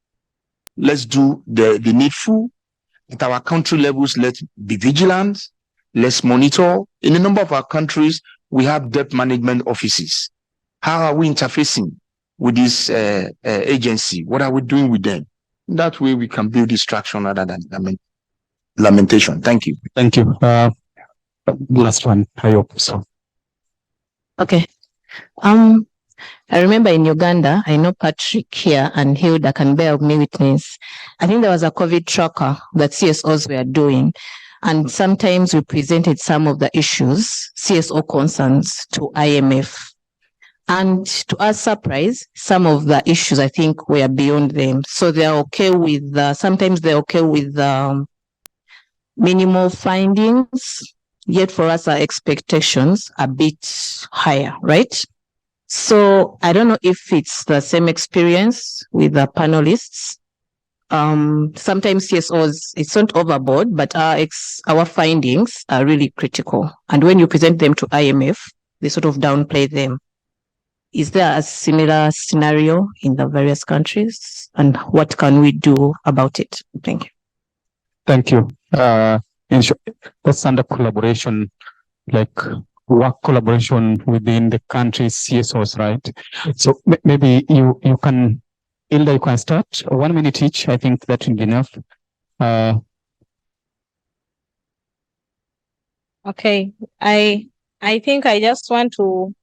Let's do the needful. At our country levels, let's be vigilant. Let's monitor. In a number of our countries, we have debt management offices. How are we interfacing with this agency? What are we doing with them? That way we can build distraction rather than lamentation. Thank you. Thank you. Last one, I hope so. Okay. I remember in Uganda, I know Patrick here and Hilda can bear me witness. I think there was a COVID tracker that CSOs were doing. And sometimes we presented some of the issues, CSO concerns, to IMF. And to our surprise, some of the issues, I think, were beyond them. So they're okay with, sometimes they're okay with minimal findings. Yet for us, our expectations are a bit higher, right? So I don't know if it's the same experience with the panelists. Sometimes CSOs, it's not overboard, but our findings are really critical. And when you present them to IMF, they sort of downplay them. Is there a similar scenario in the various countries? And what can we do about it? Thank you. Thank you. That's under collaboration, like work collaboration within the country's CSOs, right? So maybe you can, Hilda, you can start 1 minute each. I think that will be enough. Okay, I think I just want to,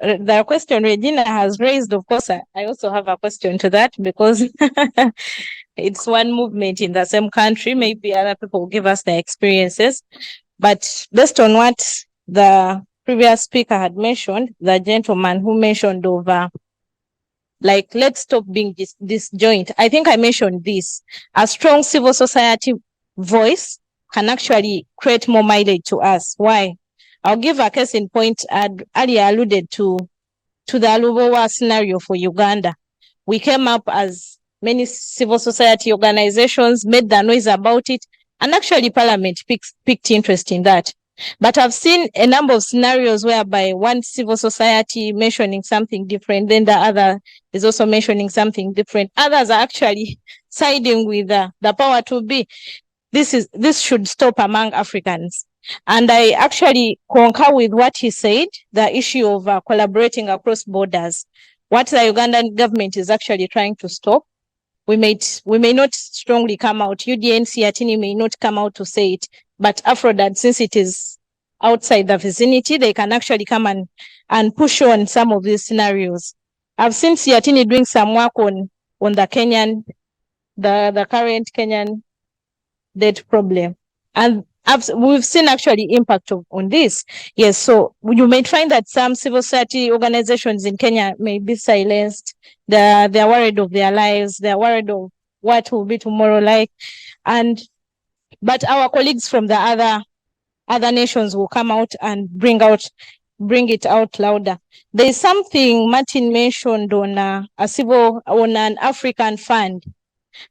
the question Regina has raised, of course, I also have a question to that, because it's one movement in the same country. Maybe other people will give us their experiences. But based on what the previous speaker had mentioned, the gentleman who mentioned over, like, let's stop being disjoint. I think I mentioned this. A strong civil society voice can actually create more mileage to us. Why? I'll give a case in point. I'd earlier alluded to the Lubowa scenario for Uganda. We came up as many civil society organizations, made the noise about it, and actually Parliament picked interest in that. But I've seen a number of scenarios whereby one civil society mentioning something different, then the other is also mentioning something different. Others are actually siding with the power to be. This should stop among Africans. And I actually concur with what he said, the issue of collaborating across borders. What the Ugandan government is actually trying to stop. We may not strongly come out. UDN Siatini may not come out to say it, but Afrodad, since it is outside the vicinity, they can actually come and push on some of these scenarios. I've seen Siatini doing some work on the Kenyan, the current Kenyan debt problem. And we've seen actually impact on this. Yes, so you may find that some civil society organizations in Kenya may be silenced. They're worried of their lives. They're worried of what will be tomorrow like. But our colleagues from the other nations will come out and bring it out louder. There's something Martin mentioned on an African fund.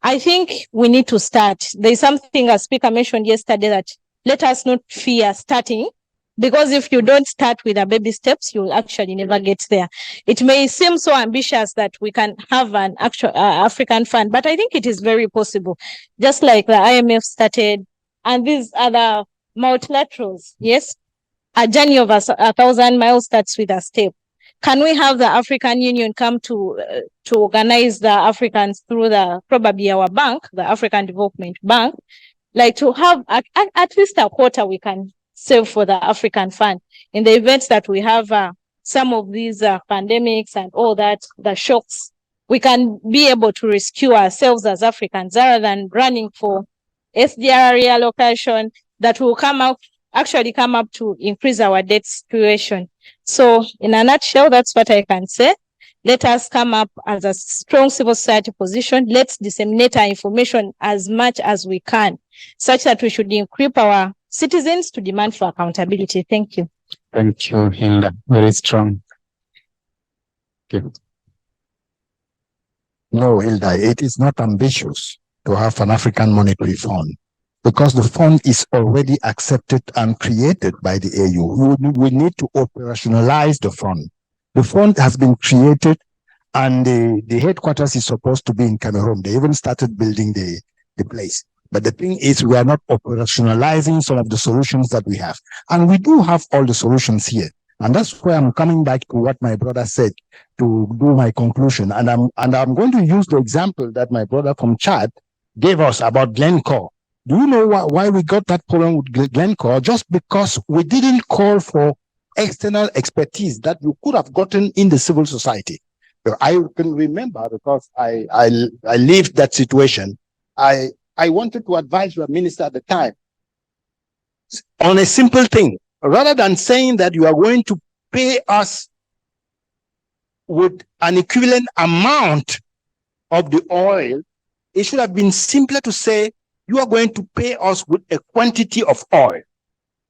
I think we need to start. There's something a speaker mentioned yesterday, that let us not fear starting, because if you don't start with the baby steps, you'll actually never get there. It may seem so ambitious that we can have an actual African fund, but I think it is very possible. Just like the IMF started and these other multilaterals, yes, a journey of 1,000 miles starts with a step. Can we have the African Union come to organize the Africans through probably our bank, the African Development Bank, like to have at least a quarter we can save for the African fund in the events that we have some of these pandemics and all that, the shocks. We can be able to rescue ourselves as Africans rather than running for SDR reallocation that will actually come up to increase our debt situation. So in a nutshell, that's what I can say. Let us come up as a strong civil society position. Let's disseminate our information as much as we can, such that we should equip our citizens to demand for accountability. Thank you. Thank you, Hilda. Very strong. Okay. No, Hilda, it is not ambitious to have an African monetary fund, because the fund is already accepted and created by the AU. We need to operationalize the fund. The fund has been created, and the headquarters is supposed to be in Cameroon. They even started building the place. But the thing is, we are not operationalizing some of the solutions that we have. And we do have all the solutions here. And that's why I'm coming back to what my brother said to do my conclusion. And I'm going to use the example that my brother from Chad gave us about Glencore. Do you know why we got that problem with Glencore? Just because we didn't call for external expertise that you could have gotten in the civil society. I can remember, because I lived that situation. I wanted to advise your minister at the time on a simple thing. Rather than saying that you are going to pay us with an equivalent amount of the oil, it should have been simpler to say, you are going to pay us with a quantity of oil.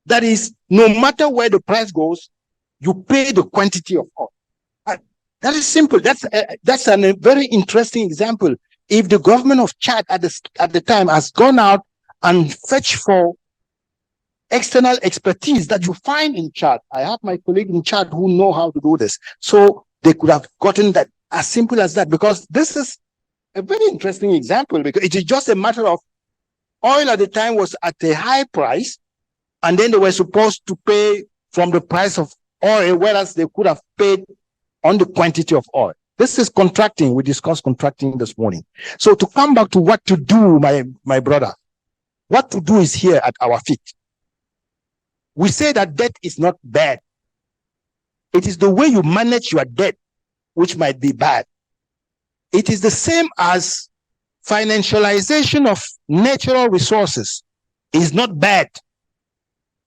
That is, no matter where the price goes, you pay the quantity of oil. That is simple. That's a very interesting example. If the government of Chad at the time has gone out and fetched for external expertise that you find in Chad. I have my colleague in Chad who know how to do this. So they could have gotten that as simple as that, because this is a very interesting example, because it is just a matter of oil at the time was at a high price, and then they were supposed to pay from the price of oil, whereas they could have paid on the quantity of oil. This is contracting. We discussed contracting this morning. So to come back to what to do, my brother, what to do is here at our feet. We say that debt is not bad. It is the way you manage your debt which might be bad. It is the same as financialization of natural resources is not bad.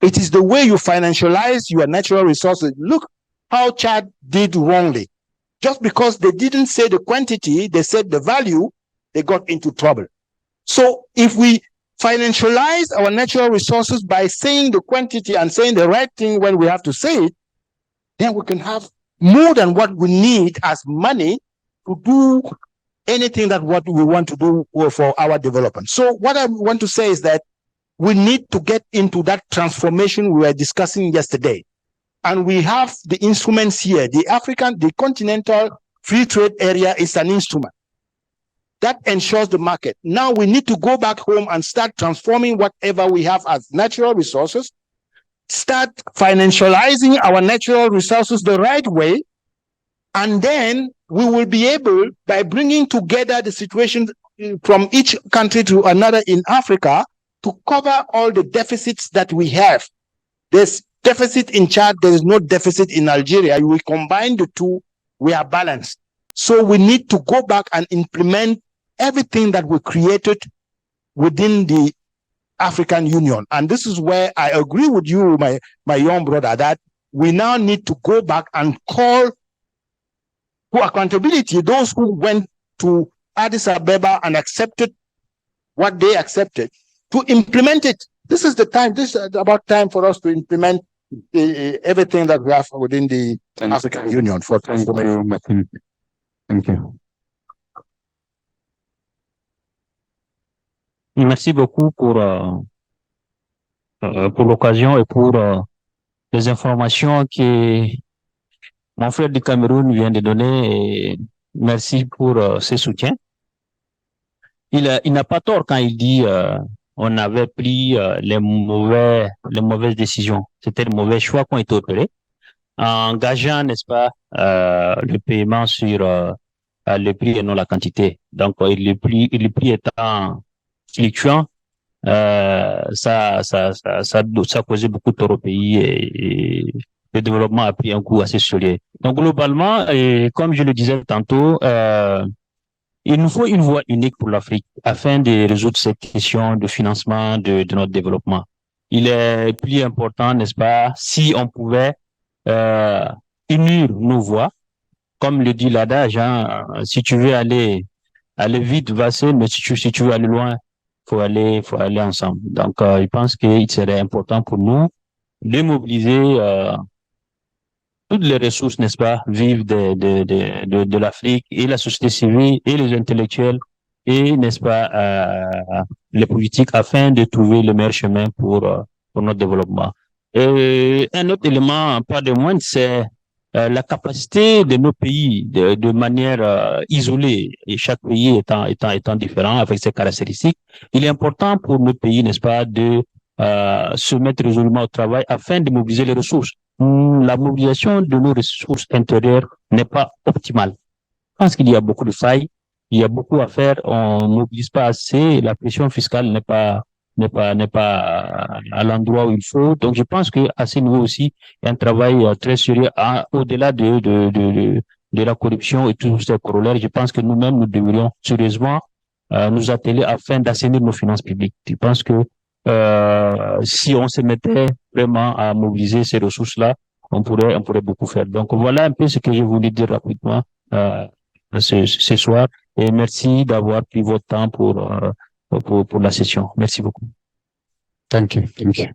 It is the way you financialize your natural resources. Look how Chad did wrongly. Just because they didn't say the quantity, they said the value, they got into trouble. So if we financialize our natural resources by saying the quantity and saying the right thing when we have to say it, then we can have more than what we need as money to do anything that what we want to do for our development. So what I want to say is that we need to get into that transformation we were discussing yesterday. And we have the instruments here. The continental free trade area is an instrument that ensures the market. Now we need to go back home and start transforming whatever we have as natural resources, start financializing our natural resources the right way, and then we will be able, by bringing together the situation from each country to another in Africa, to cover all the deficits that we have. There's deficit in Chad, there is no deficit in Algeria. We combine the two, we are balanced. So we need to go back and implement everything that we created within the African Union. And this is where I agree with you, my young brother, that we now need to go back and call to accountability those who went to Addis Ababa and accepted what they accepted, to implement it. This is the time, this is about time for us to implement everything that we have within the African Union for transformation. Thank you. Merci beaucoup pour l'occasion et pour les informations que mon frère du Cameroun vient de donner. Et merci pour ses soutiens. Il n'a pas tort quand il dit on avait pris les mauvaises décisions. C'était de mauvais choix qui ont été opérés, en engageant, n'est-ce pas, le paiement sur le prix et non la quantité. Donc, le prix étant fluctuant, ça causait beaucoup de tort au pays et le développement a pris un coup assez sérieux. Donc, globalement, et comme je le disais tantôt, il nous faut une voie unique pour l'Afrique afin de résoudre cette question de financement de notre développement. Il est plus important, n'est-ce pas, si on pouvait unir nos voies, comme le dit l'adage, hein, si tu veux aller vite, va seul, mais si tu veux aller loin, faut aller ensemble. Donc, je pense qu'il serait important pour nous de mobiliser toutes les ressources, n'est-ce pas, vives de l'Afrique, et la société civile, et les intellectuels, et, n'est-ce pas, les politiques, afin de trouver le meilleur chemin pour notre développement. Et un autre élément, pas de moins, c'est la capacité de nos pays de manière isolée, et chaque pays étant différent avec ses caractéristiques. Il est important pour nos pays, n'est-ce pas, de se mettre résolument au travail afin de mobiliser les ressources. La mobilisation de nos ressources intérieures n'est pas optimale. Je pense qu'il y a beaucoup de failles, il y a beaucoup à faire, on ne mobilise pas assez, la pression fiscale n'est pas à l'endroit où il faut. Donc, je pense qu'à ce niveau aussi, il y a un travail très sérieux au-delà de la corruption et tous ces corollaires. Je pense que nous-mêmes, nous devrions sérieusement nous atteler afin d'assainir nos finances publiques. Je pense que si on se mettait vraiment à mobiliser ces ressources-là, on pourrait beaucoup faire. Donc, voilà un peu ce que je voulais dire rapidement ce soir. Et merci d'avoir pris votre temps pour la session. Merci beaucoup. Thank you. Thank you.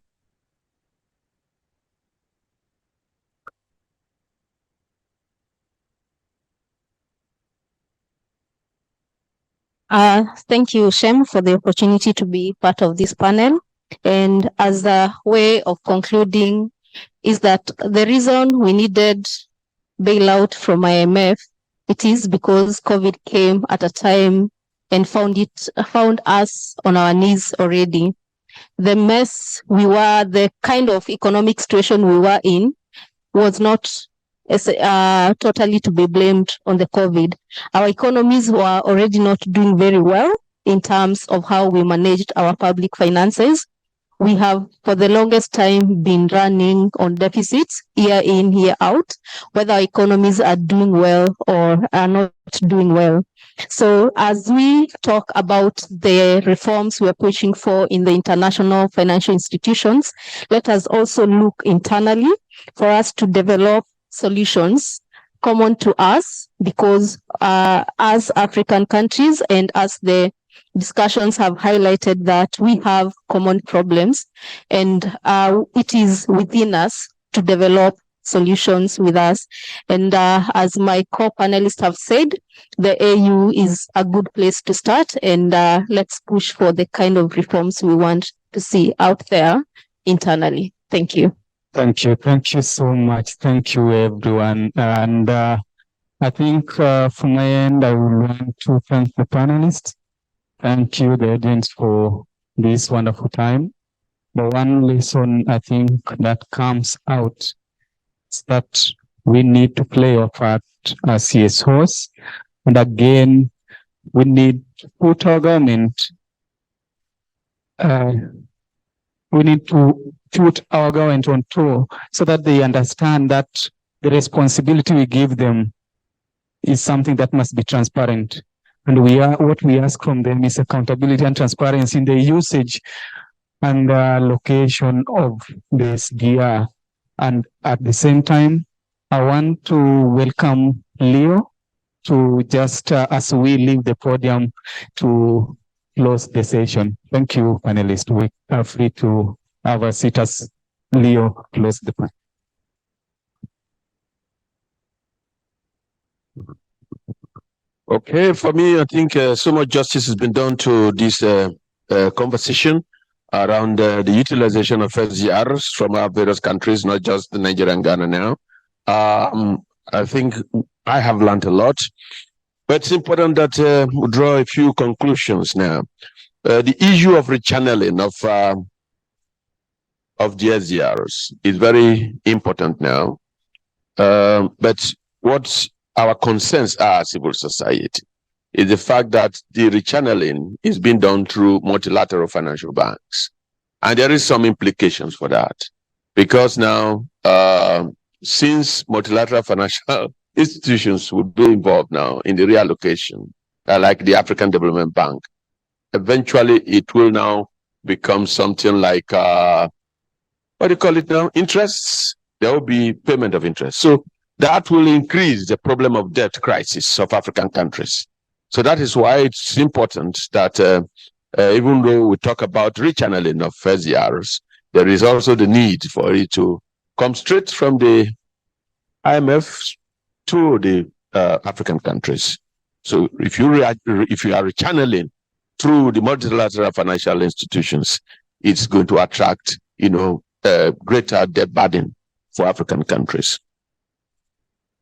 Thank you, Shem, for the opportunity to be part of this panel. And as a way of concluding, is that the reason we needed bailout from IMF, it is because COVID came at a time and found us on our knees already. The mess we were, the kind of economic situation we were in was not totally to be blamed on the COVID. Our economies were already not doing very well in terms of how we managed our public finances. We have for the longest time been running on deficits year in, year out, whether our economies are doing well or are not doing well. So as we talk about the reforms we're pushing for in the international financial institutions, let us also look internally for us to develop solutions common to us, because as African countries and as the discussions have highlighted that we have common problems, and it is within us to develop solutions with us. And as my co-panelists have said, the AU is a good place to start, and let's push for the kind of reforms we want to see out there internally. Thank you. Thank you. Thank you so much. Thank you, everyone. And I think from my end, I would want to thank the panelists. Thank you, the audience, for this wonderful time. The one lesson I think that comes out is that we need to play our part as CSOs. And again, we need to put our government, we need to put our government on tour so that they understand that the responsibility we give them is something that must be transparent. And what we ask from them is accountability and transparency in the usage and allocation of the SDR. And at the same time, I want to welcome Leo to just, as we leave the podium, to close the session. Thank you, panelists. We are free to have a seat as Leo close the panel. Okay, for me, I think so much justice has been done to this conversation around the utilization of SDRs from our various countries, not just Nigeria and Ghana now. I think I have learned a lot, but it's important that we draw a few conclusions now. The issue of rechanneling of the SDRs is very important now, but what our concerns are, civil society, is the fact that the rechanneling is being done through multilateral financial banks. And there is some implications for that. Because now, since multilateral financial institutions will be involved now in the reallocation, like the African Development Bank, eventually it will now become something like, what do you call it now? Interests. There will be payment of interest. So that will increase the problem of debt crisis of African countries. So that is why it's important that even though we talk about rechanneling of SDRs, there is also the need for it to come straight from the IMF to the African countries. So if you are rechanneling through the multilateral financial institutions, it's going to attract, greater debt burden for African countries.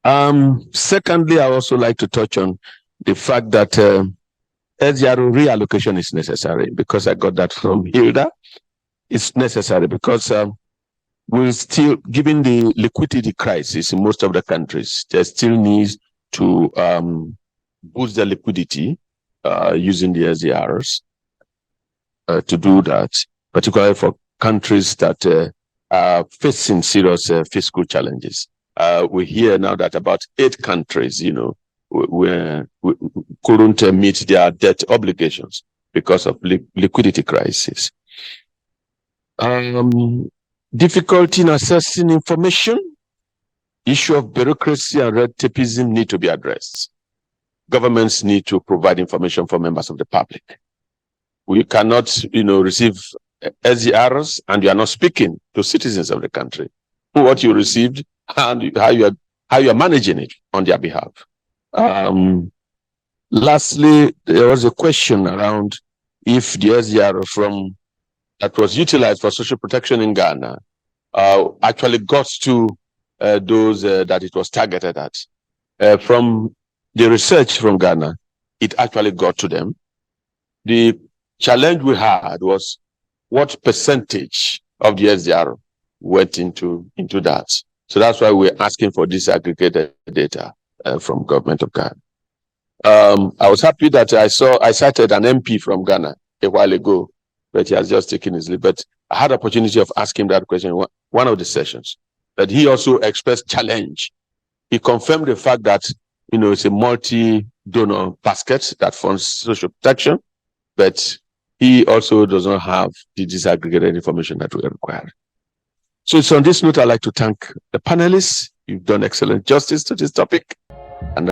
Secondly, I also like to touch on the fact that SDR reallocation is necessary, because I got that from Hilda. It's necessary because we're still, given the liquidity crisis in most of the countries, there still needs to boost the liquidity using the SDRs to do that, particularly for countries that are facing serious fiscal challenges. We hear now that about 8 countries, we couldn't meet their debt obligations because of liquidity crisis. Difficulty in accessing information, issue of bureaucracy and red tapeism need to be addressed. Governments need to provide information for members of the public. We cannot, receive SDRs and you are not speaking to citizens of the country what you received and how you are managing it on their behalf. Lastly, there was a question around if the SDR that was utilized for social protection in Ghana actually got to those that it was targeted at. From the research from Ghana, it actually got to them. The challenge we had was what percentage of the SDR went into that. So that's why we're asking for disaggregated data from government of Ghana. I was happy that I cited an MP from Ghana a while ago, but he has just taken his leave. But I had opportunity of asking that question in one of the sessions, that he also expressed challenge. He confirmed the fact that, it's a multi-donor basket that funds social protection, but he also does not have the disaggregated information that we require. So it's on this note, I'd like to thank the panelists. You've done excellent justice to this topic. And